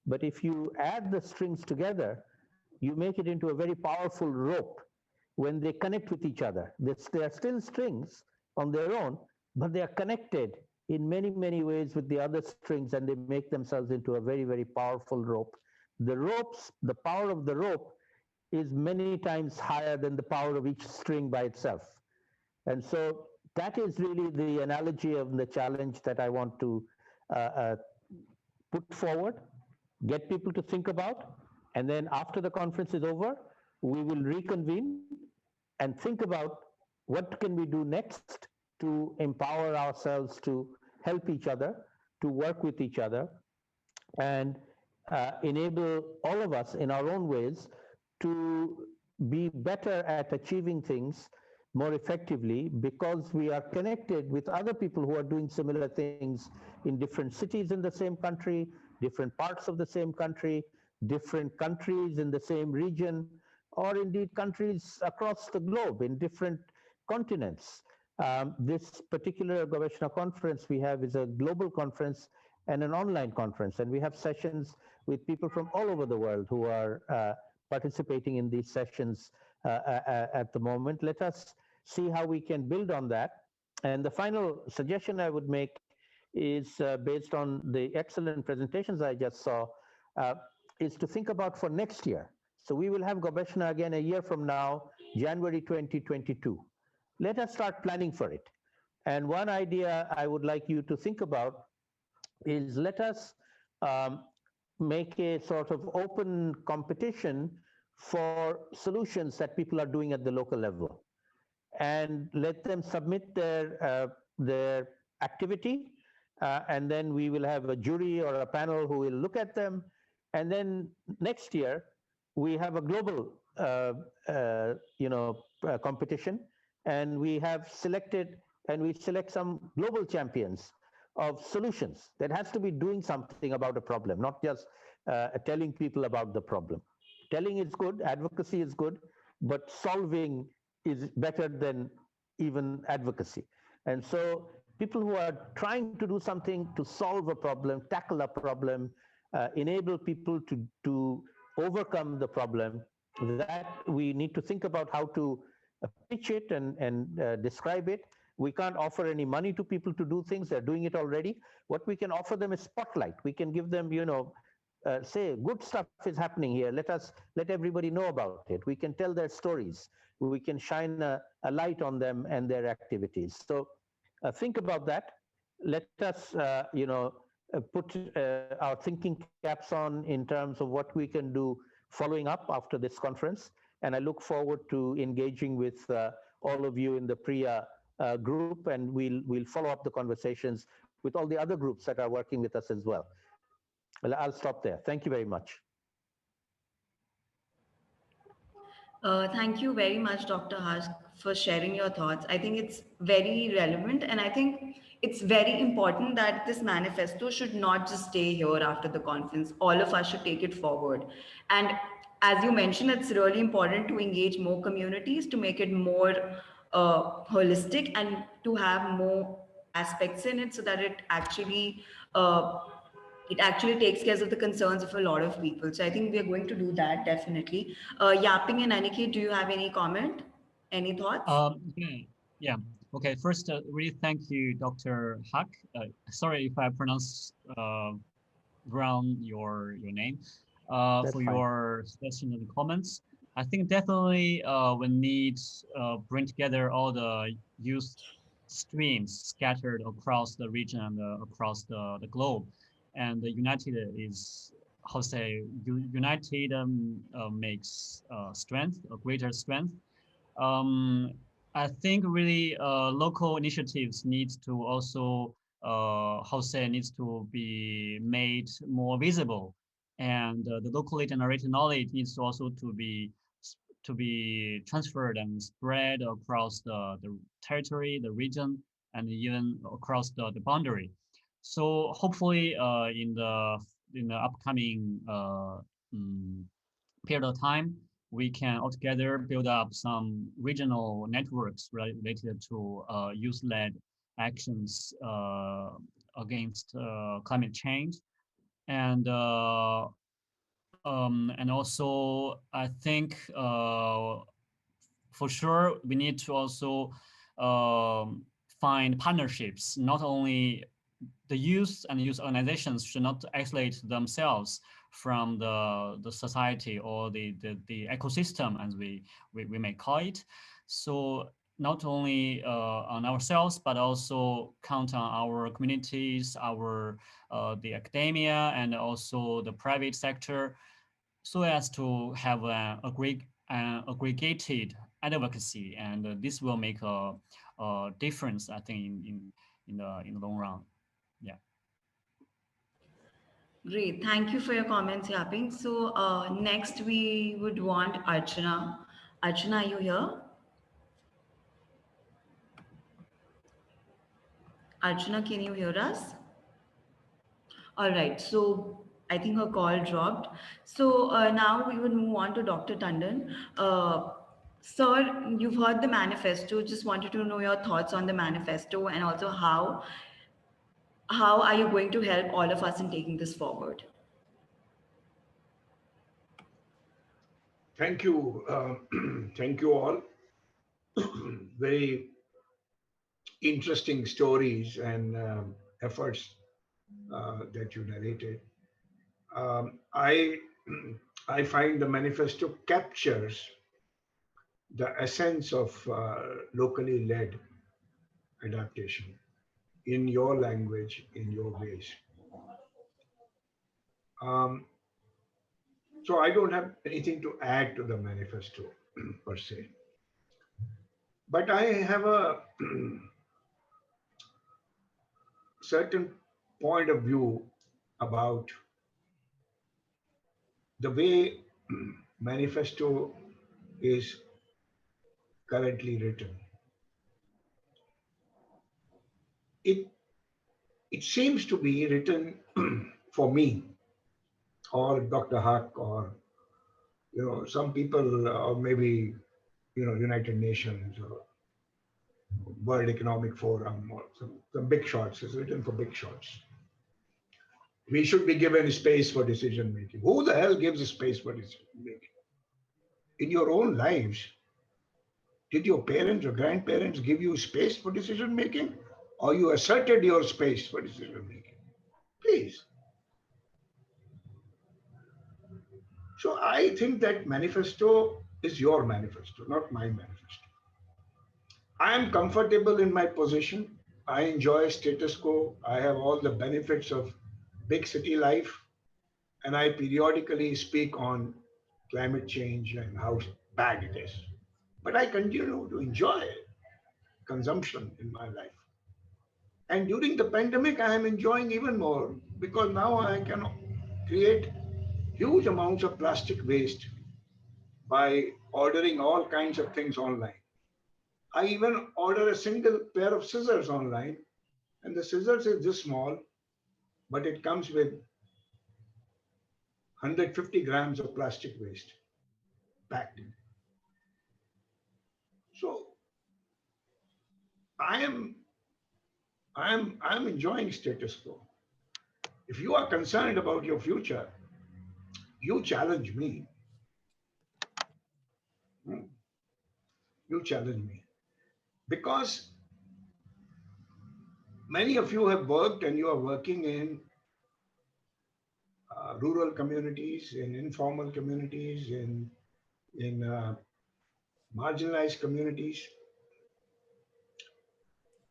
But if you add the strings together, you make it into a very powerful rope. When they connect with each other, they are still strings on their own, but they are connected in many, many ways with the other strings, and they make themselves into a very, very powerful rope. The power of the rope is many times higher than the power of each string by itself. And so that is really the analogy of the challenge that I want to uh, uh, put forward, get people to think about, and then after the conference is over, we will reconvene and think about what can we do next to empower ourselves to help each other, to work with each other, and enable all of us in our own ways to be better at achieving things more effectively because we are connected with other people who are doing similar things in different cities in the same country, different parts of the same country, different countries in the same region, or indeed countries across the globe in different continents. This particular Gobeshona conference we have is a global conference and an online conference, and we have sessions with people from all over the world who are participating in these sessions at the moment. Let us see how we can build on that. And the final suggestion I would make is based on the excellent presentations I just saw, uh, is to think about for next year. So we will have Gobeshona again a year from now, January 2022. Let us start planning for it. And one idea I would like you to think about is let us um, make a sort of open competition for solutions that people are doing at the local level, and let them submit their activity, and then we will have a jury or a panel who will look at them, and then next year we have a global competition, and we have selected and we select some global champions of solutions that has to be doing something about a problem, not just telling people about the problem. Telling is good, advocacy is good, but solving is better than even advocacy. And so people who are trying to do something to solve a problem, tackle a problem, enable people to overcome the problem, that we need to think about how to pitch it and describe it. We can't offer any money to people to do things. They're doing it already. What we can offer them is spotlight. We can give them, say good stuff is happening here. Let everybody know about it. We can tell their stories. We can shine a light on them and their activities. So think about that. Let us, put our thinking caps on in terms of what we can do following up after this conference. And I look forward to engaging with all of you in the PRIA group, and we'll follow up the conversations with all the other groups that are working with us as well. Well, I'll stop there. Thank you very much. Thank you very much, Dr. Harsh, for sharing your thoughts. I think it's very relevant, and I think it's very important that this manifesto should not just stay here after the conference. All of us should take it forward. And as you mentioned, it's really important to engage more communities to make it more holistic and to have more aspects in it so that uh, it actually takes care of the concerns of a lot of people. So I think we are going to do that definitely. Yaping and Aniket, do you have any comment? Any thoughts? Yeah. Okay. First, really thank you, Dr. Huck. Sorry if I pronounce wrong your name. For fine. your suggestions and comments. I think definitely we need bring together all the youth streams scattered across the region and across the globe, and united is how to say united makes strength, a greater strength. I think really local initiatives needs to also how to say needs to be made more visible, and the locally generated knowledge needs to also to be transferred and spread across the territory, the region, and even across the boundary. So hopefully in the upcoming period of time, we can altogether build up some regional networks related to youth-led actions against climate change, and also I think for sure we need to also find partnerships. Not only the youth and youth organizations should not isolate themselves from the society or the ecosystem, as we may call it. So not only on ourselves, but also count on our communities, our the academia, and also the private sector, so as to have an aggregated advocacy, and this will make a difference, I think, in the long run. Yeah. Great. Thank you for your comments, Yaping. So next we would want Archana. Archana, are you here? Archana, can you hear us? All right. So I think her call dropped. So now we would move on to Dr. Tandon. Sir, you've heard the manifesto. Just wanted to know your thoughts on the manifesto, and also how are you going to help all of us in taking this forward? Thank you. Thank you all. Very interesting stories and efforts that you narrated. I I find the manifesto captures the essence of locally led adaptation in your language, in your ways. Um, so I don't have anything to add to the manifesto per se, but I have a certain point of view about the way manifesto is currently written. It it seems to be written for me or Dr. Huck or some people or maybe United Nations or World Economic Forum or some big shots. It's written for big shots. We should be given space for decision making. Who the hell gives a space for decision making? In your own lives, did your parents or grandparents give you space for decision making, or you asserted your space for decision making? Please. So I think that manifesto is your manifesto, not my manifesto. I am comfortable in my position. I enjoy status quo. I have all the benefits of big city life. And I periodically speak on climate change and how bad it is. But I continue to enjoy consumption in my life. And during the pandemic, I am enjoying even more because now I can create huge amounts of plastic waste by ordering all kinds of things online. I even order a single pair of scissors online, and the scissors is this small, but it comes with 150 grams of plastic waste packed in. So I'm enjoying status quo. If you are concerned about your future, you challenge me. Hmm. You challenge me. Because many of you have worked and you are working in rural communities, in informal communities, in marginalized communities.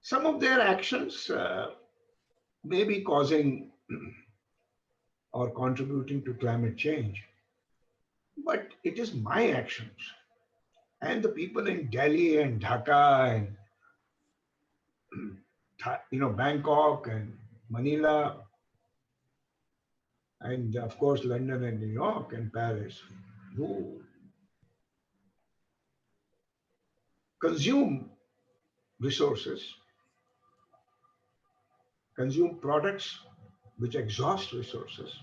Some of their actions may be causing or contributing to climate change, but it is my actions and the people in Delhi and Dhaka and Bangkok and Manila and of course London and New York and Paris who consume resources, consume products which exhaust resources,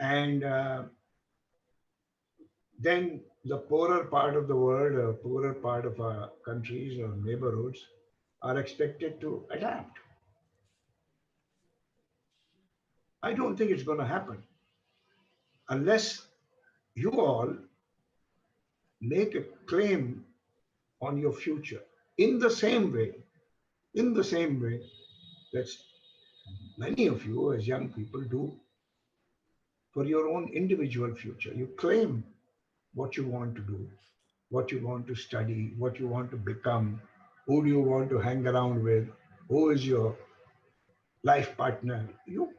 and then the poorer part of the world, or poorer part of our countries or neighborhoods are expected to adapt. I don't think it's going to happen unless you all make a claim on your future in the same way, that many of you as young people do. for your own individual future. You claim what you want to do, what you want to study, what you want to become, who do you want to hang around with, who is your life partner. You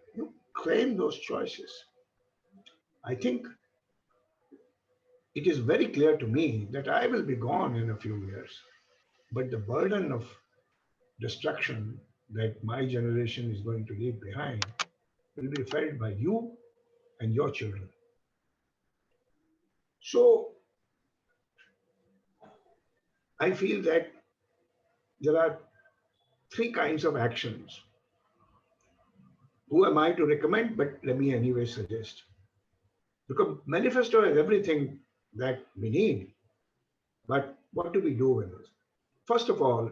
claim those choices. I think it is very clear to me that I will be gone in a few years, but the burden of destruction that my generation is going to leave behind will be felt by you and your children. So I feel that there are three kinds of actions. Who am I to recommend? But let me anyway suggest. Because manifesto has everything that we need. But what do we do with it? First of all,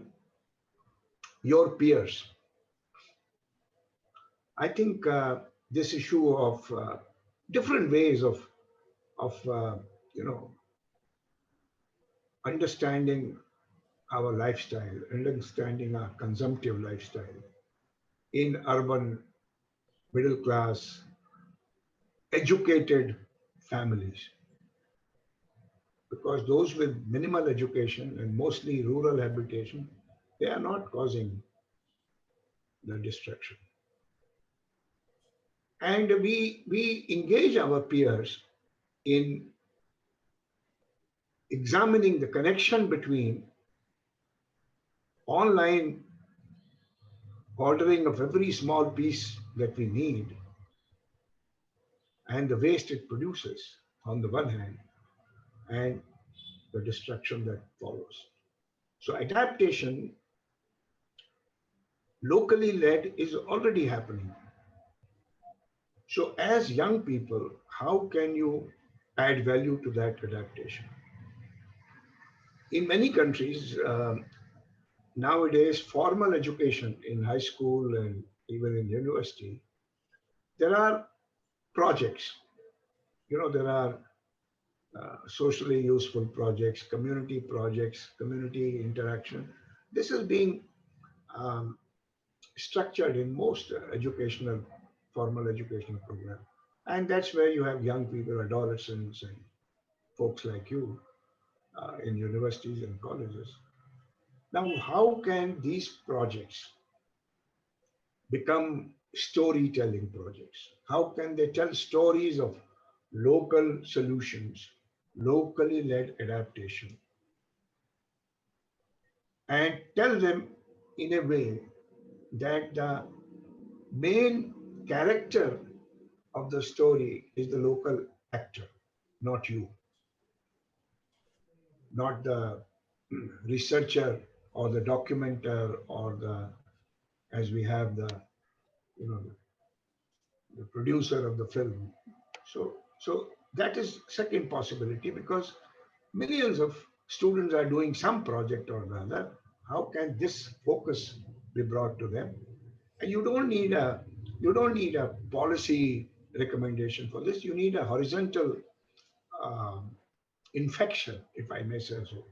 your peers. I think this issue of different ways of you know understanding our lifestyle, understanding our consumptive lifestyle in urban, middle class, educated families. Because those with minimal education and mostly rural habitation, they are not causing the destruction. And we engage our peers in examining the connection between online ordering of every small piece that we need and the waste it produces on the one hand, and the destruction that follows. So adaptation, locally led, is already happening. So as young people, how can you add value to that adaptation? In many countries, nowadays, formal education in high school and even in university, there are projects. There are socially useful projects, community interaction. This is being um, structured in most formal educational programs. And that's where you have young people, adolescents, and folks like you in universities and colleges. Now, how can these projects become storytelling projects? How can they tell stories of local solutions, locally led adaptation, and tell them in a way that the main character of the story is the local actor, not you, not the researcher or the documenter or as we have you know, the producer of the film. So that is second possibility because millions of students are doing some project or the other. How can this focus be brought to them? And you don't need a policy recommendation for this. You need a horizontal um, infection, if I may say so,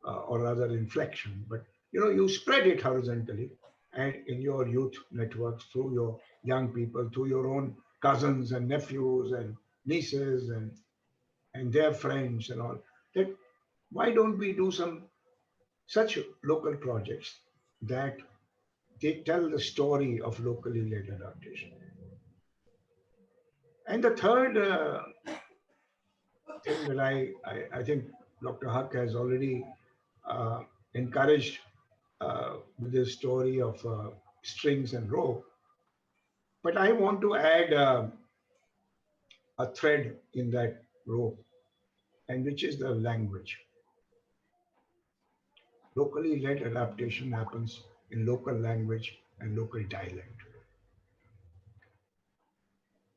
or rather inflection. But you spread it horizontally, and in your youth networks, through your young people, through your own cousins and nephews and nieces and their friends and all. That why don't we do some such local projects that they tell the story of locally led adaptation? And the third thing that I think Dr. Huck has already uh, encouraged with his story of strings and rope. But I want to add a thread in that rope, and which is the language. Locally led adaptation happens in local language and local dialect.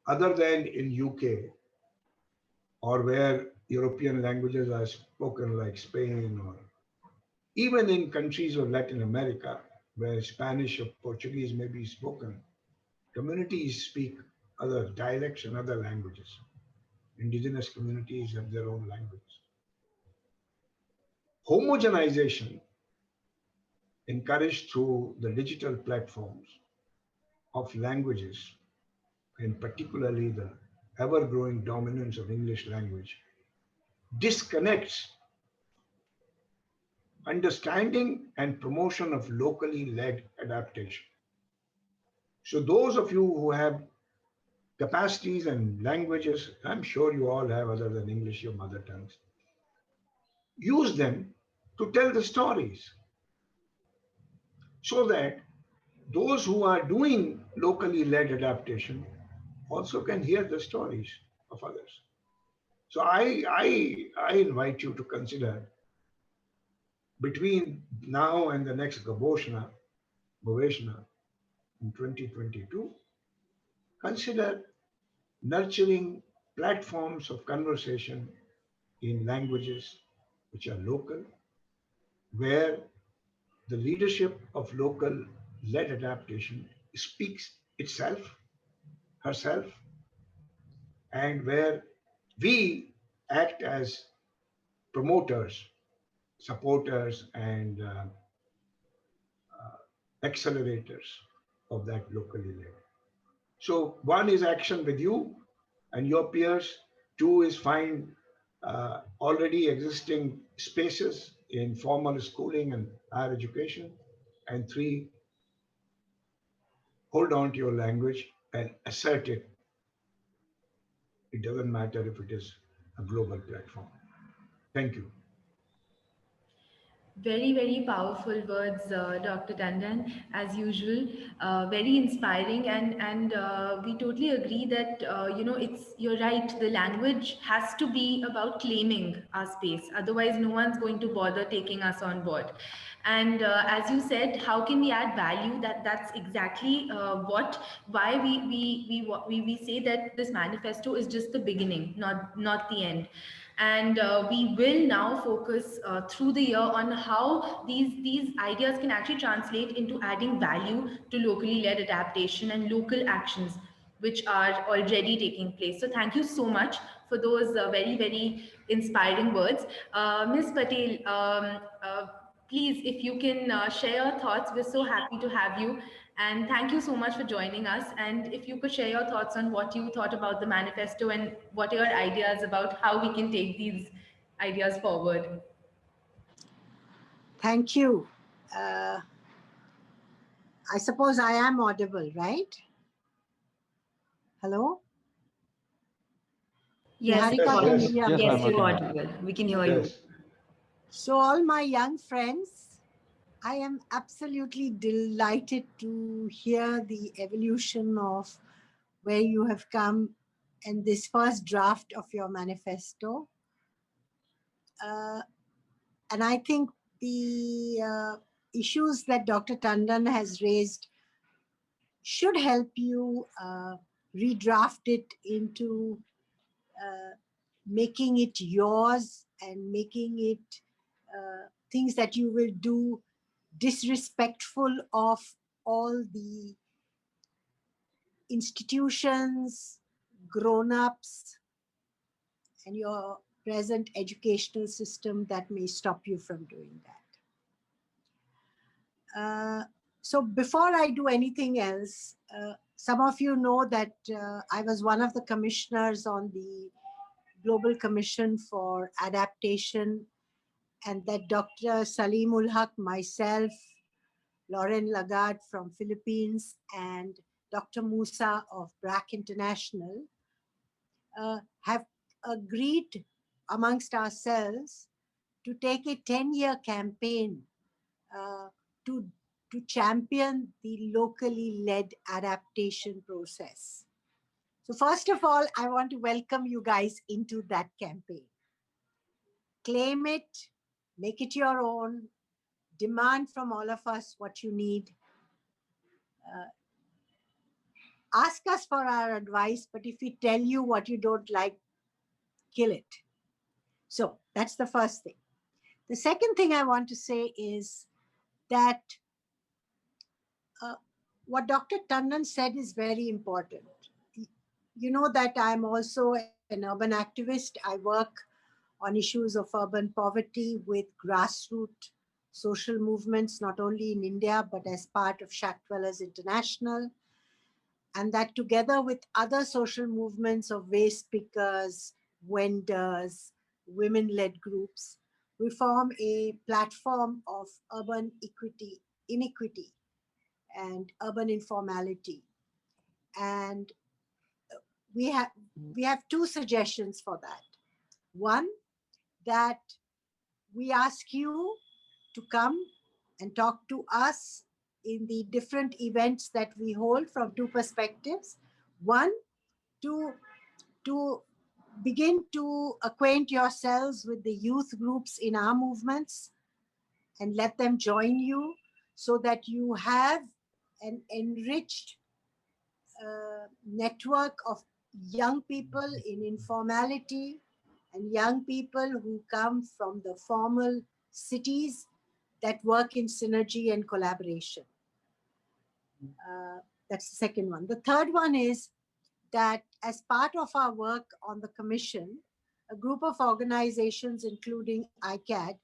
Other than in UK or where European languages are spoken like Spain, or even in countries of Latin America where Spanish or Portuguese may be spoken, communities speak other dialects and other languages. Indigenous communities have their own language. Homogenization encouraged through the digital platforms of languages, and particularly the ever-growing dominance of English language disconnects understanding and promotion of locally led adaptation. So those of you who have capacities and languages, I'm sure you all have other than English, your mother tongues, use them to tell the stories so that those who are doing locally led adaptation also can hear the stories of others. So I invite you to consider between now and the next Gobeshona in 2022, consider nurturing platforms of conversation in languages which are local, where the leadership of local led adaptation speaks itself, herself, and where we act as promoters, supporters, and accelerators of that locally led. So one is action with you and your peers. Two is find already existing spaces in formal schooling and higher education. And three, hold on to your language and assert it. It doesn't matter if it is a global platform. Thank you. Very, very powerful words, Dr. Tandon, as usual. Very inspiring, and we totally agree that you're right. The language has to be about claiming our space. Otherwise, no one's going to bother taking us on board. And as you said, how can we add value? That's exactly why we say that this manifesto is just the beginning, not the end. And we will now focus through the year on how these ideas can actually translate into adding value to locally led adaptation and local actions which are already taking place. So thank you so much for those very, very inspiring words. Ms. Patel, please, if you can share your thoughts, we're so happy to have you. And thank you so much for joining us. And if you could share your thoughts on what you thought about the manifesto and what are your ideas about how we can take these ideas forward. Thank you. I suppose I am audible, right? Hello? Yes, Niharika, can you hear me? yes, you're audible. We can hear you. So all my young friends, I am absolutely delighted to hear the evolution of where you have come and this first draft of your manifesto. And I think the issues that Dr. Tandon has raised should help you redraft it into making it yours and making it things that you will do disrespectful of all the institutions, grown-ups, and your present educational system that may stop you from doing that. So before I do anything else, some of you know that I was one of the commissioners on the Global Commission for Adaptation, and that Dr. Salimul Haq, myself, Lauren Lagarde from Philippines, and Dr. Musa of BRAC International have agreed amongst ourselves to take a 10-year campaign to champion the locally led adaptation process. So first of all, I want to welcome you guys into that campaign. Claim it, make it your own, demand from all of us what you need. Ask us for our advice, but if we tell you what you don't like, kill it. So that's the first thing. The second thing I want to say is that what Dr. Tandon said is very important. You know that I'm also an urban activist. I work on issues of urban poverty with grassroots social movements, not only in India, but as part of Shack Dwellers International. and that together with other social movements of waste pickers, vendors, women-led groups, we form a platform of urban inequity, and urban informality. And we have two suggestions for that. One, that we ask you to come and talk to us in the different events that we hold from two perspectives. One, to begin to acquaint yourselves with the youth groups in our movements and let them join you, so that you have an enriched network of young people in informality and young people who come from the formal cities that work in synergy and collaboration. That's the second one. The third one is that as part of our work on the commission, a group of organizations, including ICAD,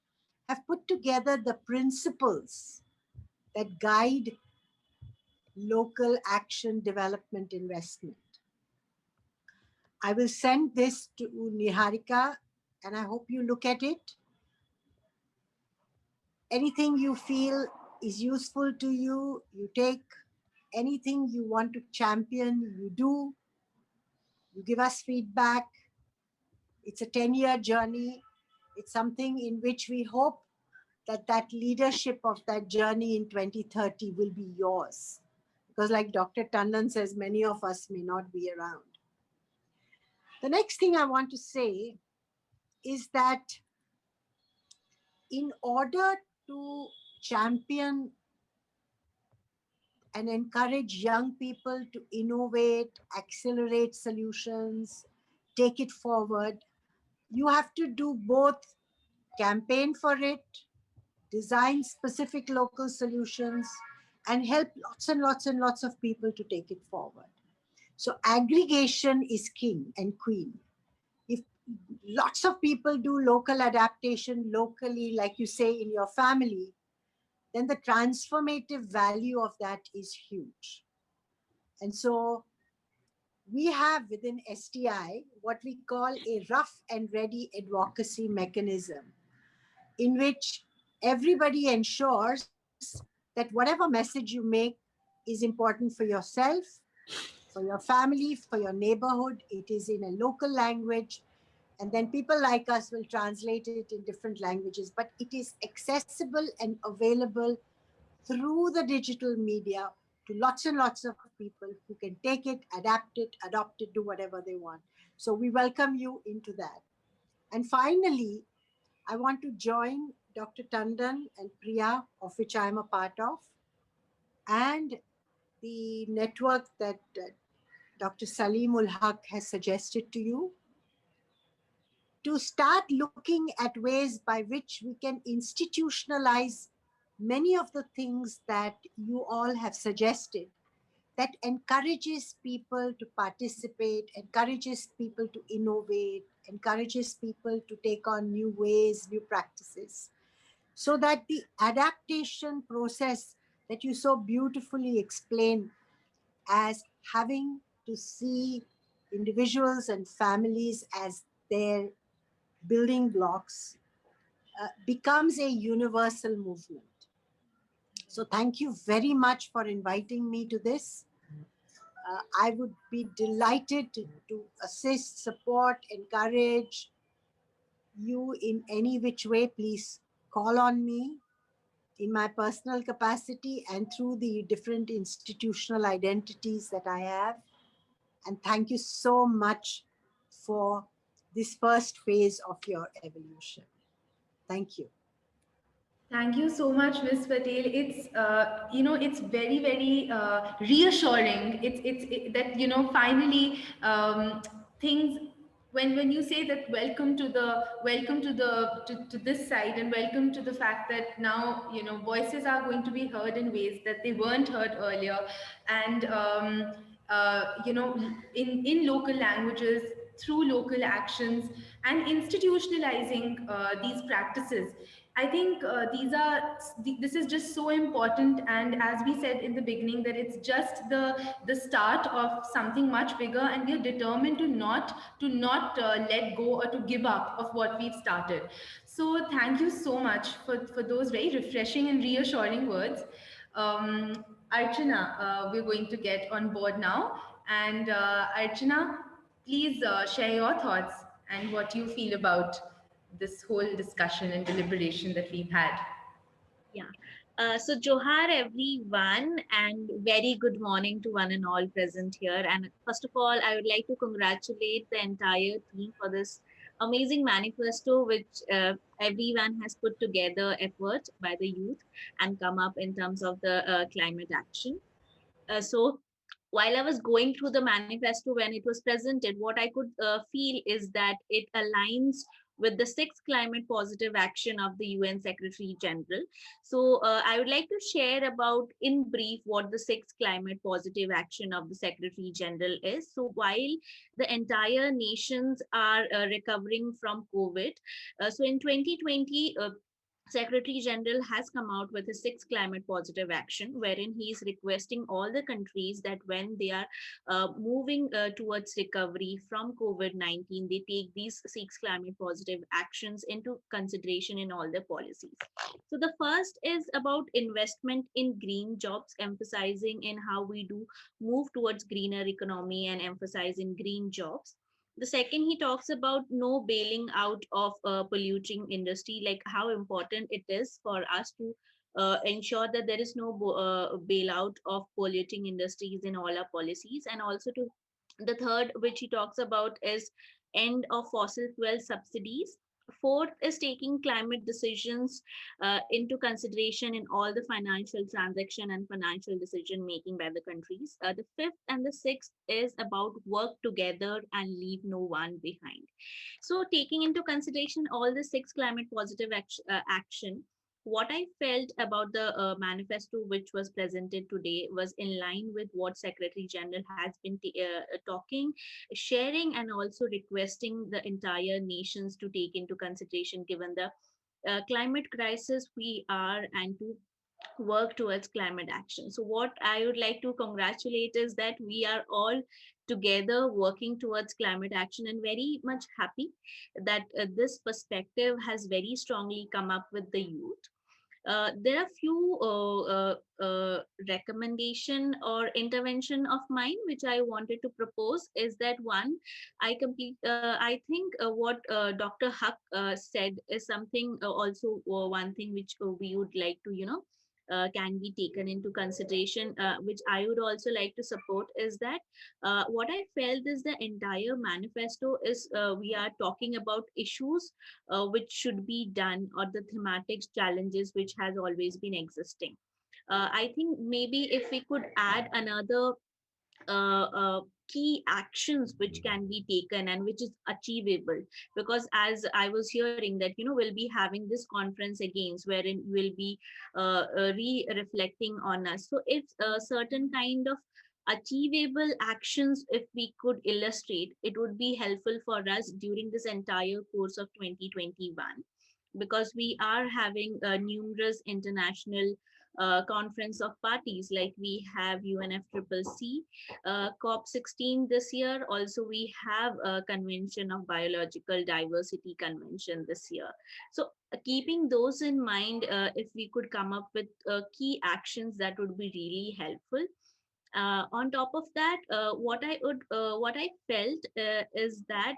have put together the principles that guide local action development investment. I will send this to Niharika, and I hope you look at it. Anything you feel is useful to you, you take. Anything you want to champion, you do. You give us feedback. It's a 10-year journey. It's something in which we hope that leadership of that journey in 2030 will be yours. Because like Dr. Tandon says, many of us may not be around. The next thing I want to say is that in order to champion and encourage young people to innovate, accelerate solutions, take it forward, you have to do both campaign for it, design specific local solutions, and help lots and lots and lots of people to take it forward. So aggregation is king and queen. If lots of people do local adaptation locally, like you say in your family, then the transformative value of that is huge. And so we have within STI what we call a rough and ready advocacy mechanism, in which everybody ensures that whatever message you make is important for yourself, for your family, for your neighborhood. It is in a local language, and then people like us will translate it in different languages, but it is accessible and available through the digital media to lots and lots of people who can take it, adapt it, adopt it, do whatever they want. So we welcome you into that. And finally, I want to join Dr. Tandon and PRIA, of which I am a part of, and the network that Dr. Salim ul Haq has suggested to you, to start looking at ways by which we can institutionalize many of the things that you all have suggested, that encourages people to participate, encourages people to innovate, encourages people to take on new ways, new practices, so that the adaptation process that you so beautifully explain as having to see individuals and families as their building blocks becomes a universal movement. So thank you very much for inviting me to this. I would be delighted to assist, support, encourage you in any which way. Please call on me in my personal capacity and through the different institutional identities that I have. And thank you so much for this first phase of your evolution. Thank you. Thank you so much, Ms. Patel. It's it's very very reassuring. That finally things, when you say that welcome to this side, and welcome to the fact that now voices are going to be heard in ways that they weren't heard earlier, and in local languages, through local actions, and institutionalizing these practices. I think this is just so important, and as we said in the beginning, that it's just the start of something much bigger, and we are determined to not let go or to give up of what we've started. So thank you so much for those very refreshing and reassuring words. Archana, we're going to get on board now, and Archana, please share your thoughts and what you feel about this whole discussion and deliberation that we've had. Yeah. So Johar everyone, and very good morning to one and all present here. And first of all, I would like to congratulate the entire team for this amazing manifesto, which everyone has put together effort by the youth and come up in terms of the climate action. So while I was going through the manifesto when it was presented, what I could feel is that it aligns with the sixth climate positive action of the UN Secretary General. So I would like to share about in brief what the sixth climate positive action of the Secretary General is. So while the entire nations are recovering from COVID, so in 2020, Secretary General has come out with a sixth climate positive action, wherein he is requesting all the countries that when they are moving towards recovery from COVID-19, they take these six climate positive actions into consideration in all their policies. So the first is about investment in green jobs, emphasizing in how we do move towards greener economy and emphasizing green jobs. The second, he talks about no bailing out of polluting industry, like how important it is for us to ensure that there is no bailout of polluting industries in all our policies. And also to the third, which he talks about, is end of fossil fuel subsidies. Fourth is taking climate decisions into consideration in all the financial transaction and financial decision making by the countries. The fifth and the sixth is about work together and leave no one behind. So taking into consideration all the six climate positive action, what I felt about the manifesto which was presented today was in line with what Secretary General has been talking, sharing, and also requesting the entire nations to take into consideration given the climate crisis we are, and to work towards climate action. So what I would like to congratulate is that we are all together working towards climate action, and very much happy that this perspective has very strongly come up with the youth. There are few recommendation or intervention of mine which I wanted to propose. Is that one, I think what Dr. Huck said is something also one thing which we would like to can be taken into consideration, which I would also like to support, is that what I felt is the entire manifesto is we are talking about issues which should be done, or the thematic challenges which has always been existing. I think maybe if we could add another key actions which can be taken and which is achievable, because as I was hearing that we'll be having this conference again wherein we'll be reflecting on us. So if certain kind of achievable actions, if we could illustrate, it would be helpful for us during this entire course of 2021, because we are having numerous international conference of parties, like we have UNFCCC, COP16 this year. Also, we have a convention of biological diversity convention this year. So keeping those in mind, if we could come up with key actions, that would be really helpful. On top of that, what I felt is that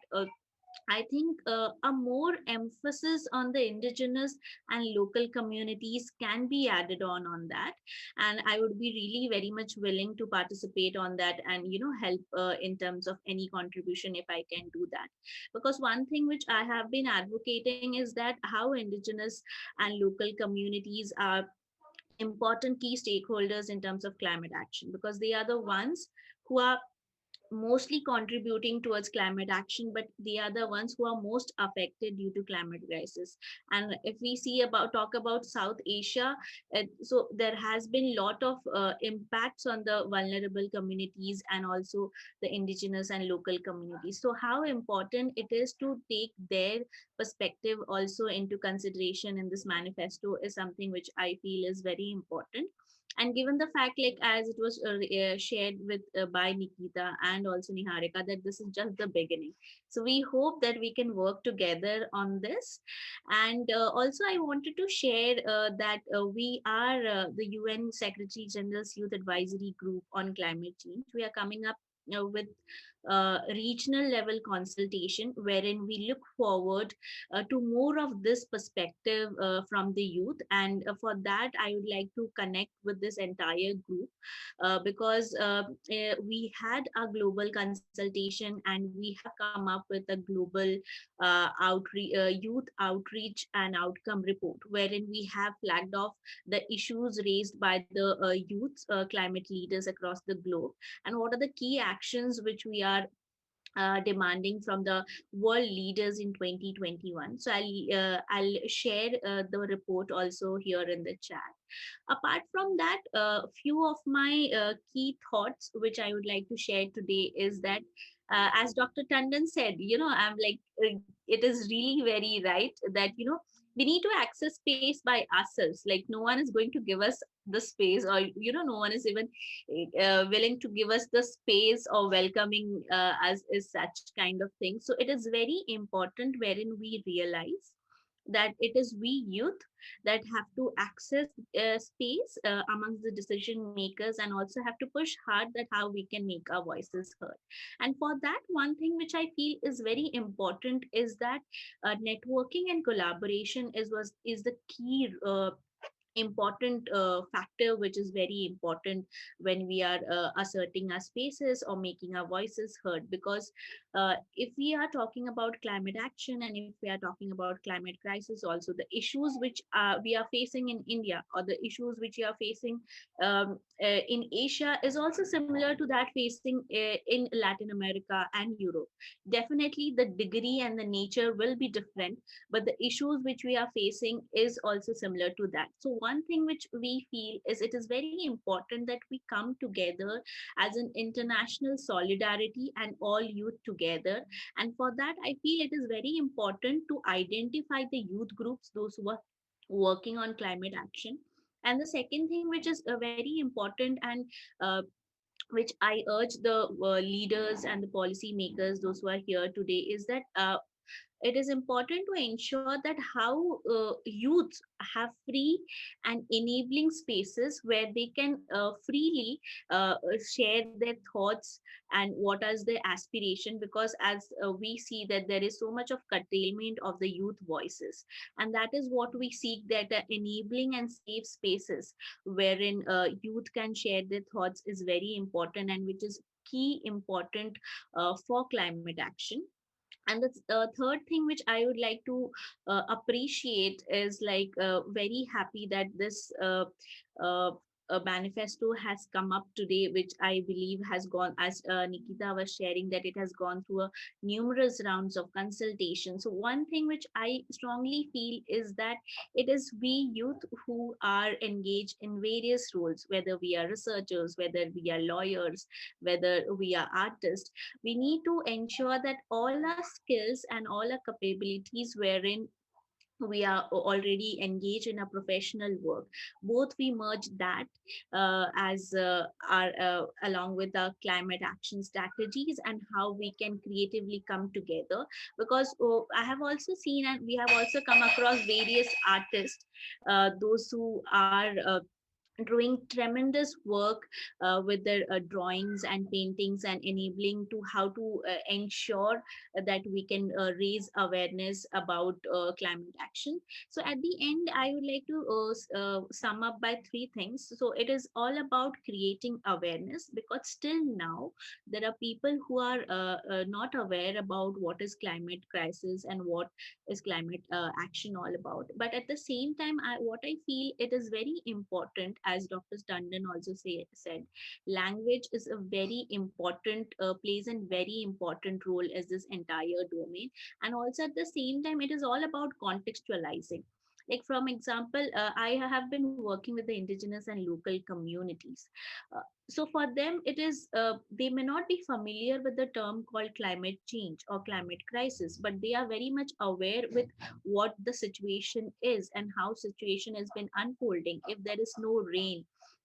I think a more emphasis on the indigenous and local communities can be added on that, and I would be really very much willing to participate on that, and help in terms of any contribution if I can do that. Because one thing which I have been advocating is that how indigenous and local communities are important key stakeholders in terms of climate action, because they are the ones who are mostly contributing towards climate action, but they are the ones who are most affected due to climate crisis. And if we see about talk about South Asia, so there has been lot of impacts on the vulnerable communities and also the indigenous and local communities. So how important it is to take their perspective also into consideration in this manifesto is something which I feel is very important. And given the fact, like as it was shared with by Nikita and also Niharika, that this is just the beginning, so we hope that we can work together on this. And also I wanted to share that we are the UN Secretary General's Youth Advisory Group on Climate Change. We are coming up with regional level consultation, wherein we look forward to more of this perspective from the youth. And for that I would like to connect with this entire group, because we had a global consultation and we have come up with a global youth outreach and outcome report, wherein we have flagged off the issues raised by the youth climate leaders across the globe, and what are the key actions which we are demanding from the world leaders in 2021. So I'll share the report also here in the chat. Apart from that, few of my key thoughts which I would like to share today is that, as Dr. Tandon said, I'm like, it is really very right that, we need to access space by ourselves. Like no one is going to give us the space, or, no one is even willing to give us the space or welcoming us is such kind of thing. So it is very important wherein we realize that it is we youth that have to access space amongst the decision makers, and also have to push hard that how we can make our voices heard. And for that, one thing which I feel is very important is that networking and collaboration is the key important factor which is very important when we are asserting our spaces or making our voices heard. Because if we are talking about climate action, and if we are talking about climate crisis also, the issues which we are facing in India, or the issues which we are facing in Asia, is also similar to that facing in Latin America and Europe. Definitely the degree and the nature will be different, but the issues which we are facing is also similar to that. So one thing which we feel is it is very important that we come together as an international solidarity and all youth together. And for that I feel it is very important to identify the youth groups, those who are working on climate action. And the second thing which is very important, and uh, which I urge the leaders and the policy makers, those who are here today, is that it is important to ensure that how youth have free and enabling spaces where they can freely share their thoughts and what is their aspiration. Because as we see that there is so much of curtailment of the youth voices, and that is what we seek, that enabling and safe spaces wherein youth can share their thoughts is very important, and which is key important for climate action. And the third thing which I would like to appreciate is like very happy that this uh, a manifesto has come up today, which I believe has gone, as Nikita was sharing, that it has gone through a numerous rounds of consultation. So one thing which I strongly feel is that it is we youth who are engaged in various roles, whether we are researchers, whether we are lawyers, whether we are artists. We need to ensure that all our skills and all our capabilities wherein we are already engaged in a professional work, both we merge that as our along with the climate action strategies, and how we can creatively come together. Because I have also seen, and we have also come across various artists, those who are doing tremendous work with their drawings and paintings, and enabling to how to ensure that we can raise awareness about climate action. So at the end I would like to sum up by three things. So it is all about creating awareness, because still now there are people who are not aware about what is climate crisis and what is climate action all about. But at the same time, what I feel it is very important as Dr. Standen also said, language is a very important, plays a very important role as this entire domain. And also at the same time, it is all about contextualizing. Like from example, I have been working with the indigenous and local communities. Uh, so for them, it is they may not be familiar with the term called climate change or climate crisis, but they are very much aware with what the situation is and how situation has been unfolding. If there is no rain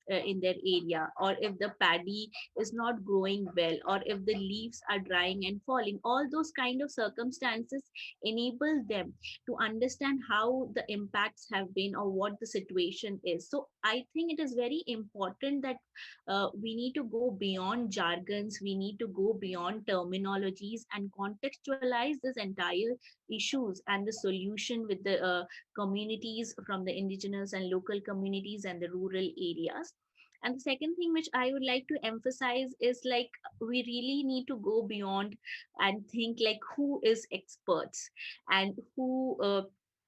in their area, or if the paddy is not growing well, or if the leaves are drying and falling, all those kind of circumstances enable them to understand how the impacts have been or what the situation is. So I think it is very important that we need to go beyond jargons, we need to go beyond terminologies and contextualize this entire issues and the solution with the communities from the indigenous and local communities and the rural areas. And the second thing which I would like to emphasize is like we really need to go beyond and think like who is experts and who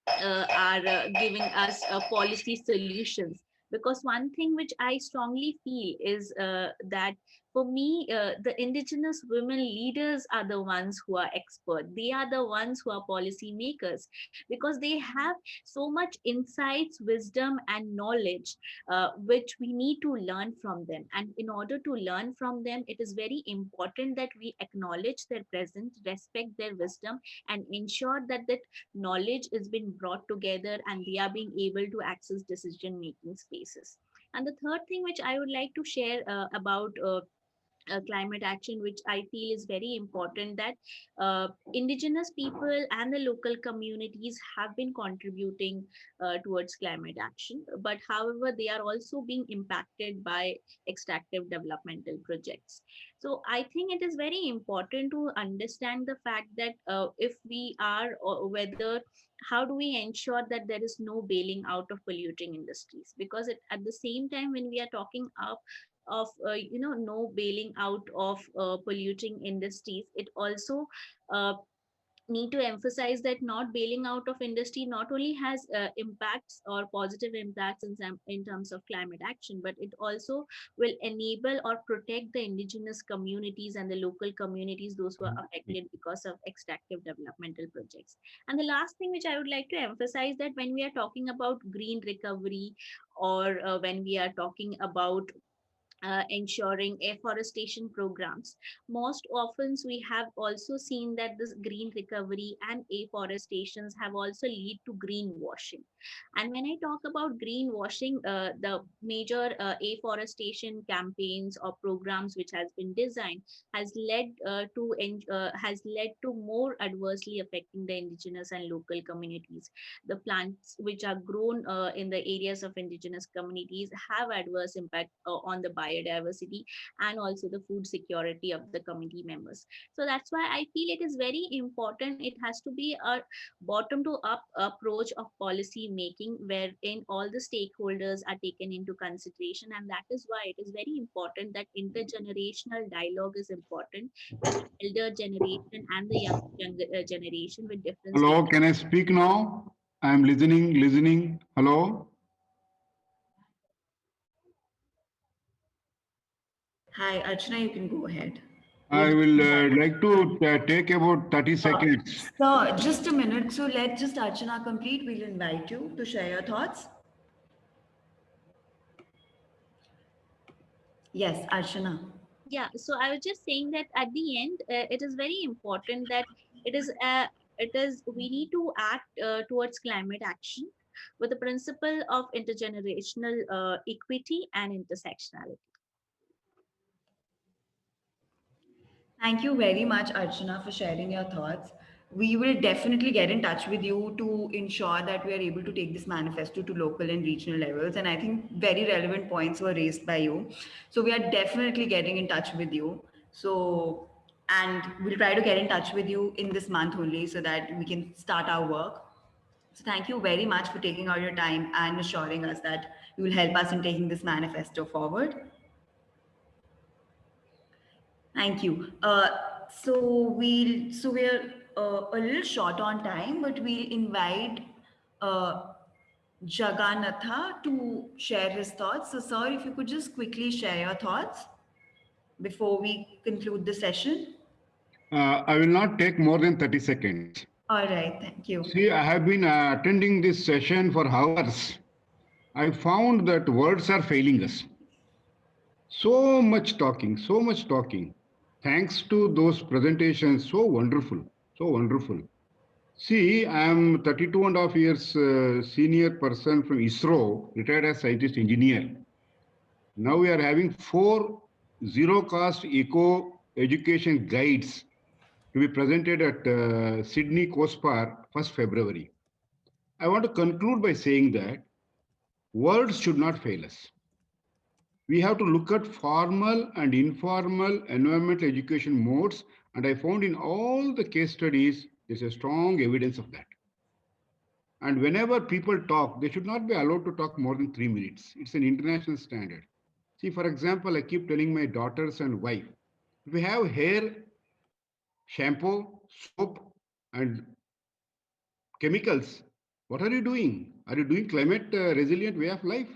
are giving us policy solutions. Because one thing which I strongly feel is that for me, the indigenous women leaders are the ones who are expert. They are the ones who are policy makers, because they have so much insights, wisdom, and knowledge, which we need to learn from them. And in order to learn from them, it is very important that we acknowledge their presence, respect their wisdom, and ensure that that knowledge is being brought together and they are being able to access decision making spaces. And the third thing which I would like to share about climate action, which I feel is very important, that indigenous people and the local communities have been contributing towards climate action, but however they are also being impacted by extractive developmental projects. So I think it is very important to understand the fact that if we are, or whether, how do we ensure that there is no bailing out of polluting industries? Because at the same time, when we are talking of no bailing out of polluting industries, it also uh, need to emphasize that not bailing out of industry not only has impacts or positive impacts in terms of climate action, but it also will enable or protect the indigenous communities and the local communities, those who are affected because of extractive developmental projects. And the last thing which I would like to emphasize, that when we are talking about green recovery, or when we are talking about ensuring afforestation programs, most often we have also seen that this green recovery and afforestations have also lead to greenwashing. And when I talk about greenwashing, the major afforestation campaigns or programs which has been designed has led to more adversely affecting the indigenous and local communities. The plants which are grown in the areas of indigenous communities have adverse impact on the biodiversity and also the food security of the community members. So that's why I feel it is very important. It has to be a bottom to up approach of policy making, wherein all the stakeholders are taken into consideration. And that is why it is very important that intergenerational dialogue is important with the elder generation and the young generation with different Hello, stakeholders. can I speak now? I am listening. Hello? Hi, Archana, you can go ahead. I will like to take about 30 seconds. So, just a minute. So, let just Archana complete. We'll invite you to share your thoughts. Yes, Archana. Yeah, so I was just saying that at the end, it is very important that it is we need to act towards climate action with the principle of intergenerational equity and intersectionality. Thank you very much, Archana, for sharing your thoughts. We will definitely get in touch with you to ensure that we are able to take this manifesto to local and regional levels. And I think very relevant points were raised by you. So we are definitely getting in touch with you. So, and we'll try to get in touch with you in this month only so that we can start our work. So thank you very much for taking all your time and assuring us that you will help us in taking this manifesto forward. Thank you. We're a little short on time, but we'll invite Jagannatha to share his thoughts. So, sir, if you could just quickly share your thoughts before we conclude the session. I will not take more than 30 seconds. All right, thank you. See, I have been attending this session for hours. I found that words are failing us. So much talking, so much talking. Thanks to those presentations, so wonderful, so wonderful. See, I am 32 and a half years senior person from ISRO, retired as scientist engineer. Now we are having 4 zero-cost eco education guides to be presented at Sydney COSPAR 1st February. I want to conclude by saying that words should not fail us. We have to look at formal and informal environmental education modes, and I found in all the case studies, there's a strong evidence of that. And whenever people talk, they should not be allowed to talk more than 3 minutes. It's an international standard. See, for example, I keep telling my daughters and wife, if we have hair, shampoo, soap, and chemicals, what are you doing? Are you doing climate resilient way of life?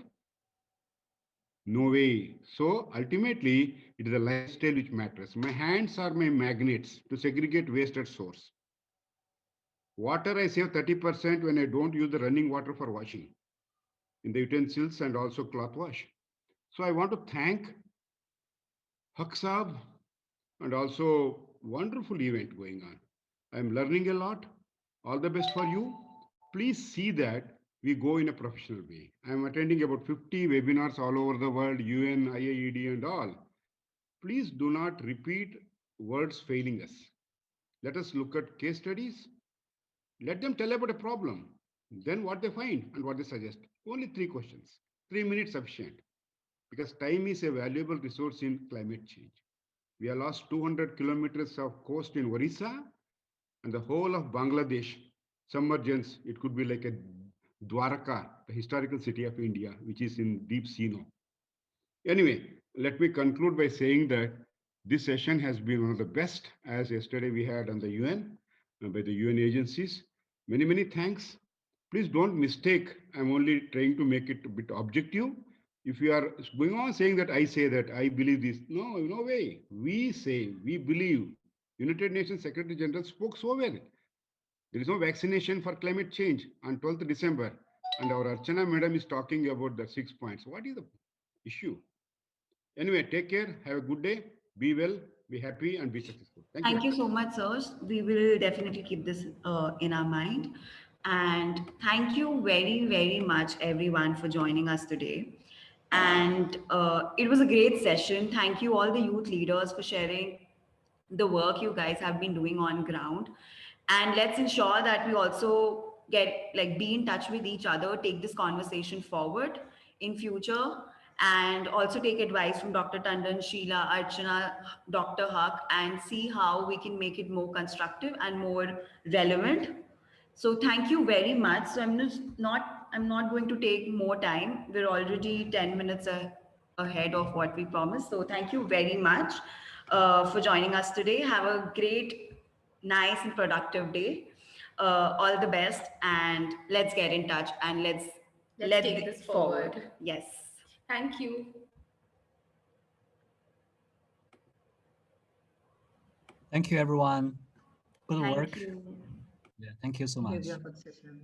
No way. So ultimately, it is the lifestyle which matters. My hands are my magnets to segregate waste at source. Water, I save 30% when I don't use the running water for washing in the utensils and also cloth wash. So I want to thank Haq Saab and also wonderful event going on. I'm learning a lot. All the best for you. Please see that we go in a professional way. I'm attending about 50 webinars all over the world, UN, IAED and all. Please do not repeat words failing us. Let us look at case studies. Let them tell about a problem. Then what they find and what they suggest. Only 3 questions. 3 minutes sufficient. Because time is a valuable resource in climate change. We have lost 200 kilometers of coast in Orissa and the whole of Bangladesh submergence. It could be like a Dwarka, the historical city of India, which is in deep sea now. Anyway, let me conclude by saying that this session has been one of the best, as yesterday we had on the UN, by the UN agencies. Many, many thanks. Please don't mistake. I'm only trying to make it a bit objective. If you are going on saying that, I believe this. No, no way. We say, we believe. United Nations Secretary General spoke so well. There is no vaccination for climate change on 12th December. And our Archana madam is talking about the 6 points. What is the issue? Anyway, take care. Have a good day. Be well, be happy, and be successful. Thank you so much, sir. We will definitely keep this in our mind. And thank you very, very much, everyone, for joining us today. And it was a great session. Thank you, all the youth leaders, for sharing the work you guys have been doing on ground. And let's ensure that we also be in touch with each other, take this conversation forward in future, and also take advice from Dr. Tandon, Sheila, Archana, Dr. Huck, and see how we can make it more constructive and more relevant. So thank you very much. So I'm not going to take more time. We're already 10 minutes ahead of what we promised. So thank you very much for joining us today. Have a great, nice and productive day. All the best, and let's get in touch and let's take this forward. Yes. Thank you. Thank you, everyone. Good work. Thank you. Yeah, thank you so much. Thank you for the session.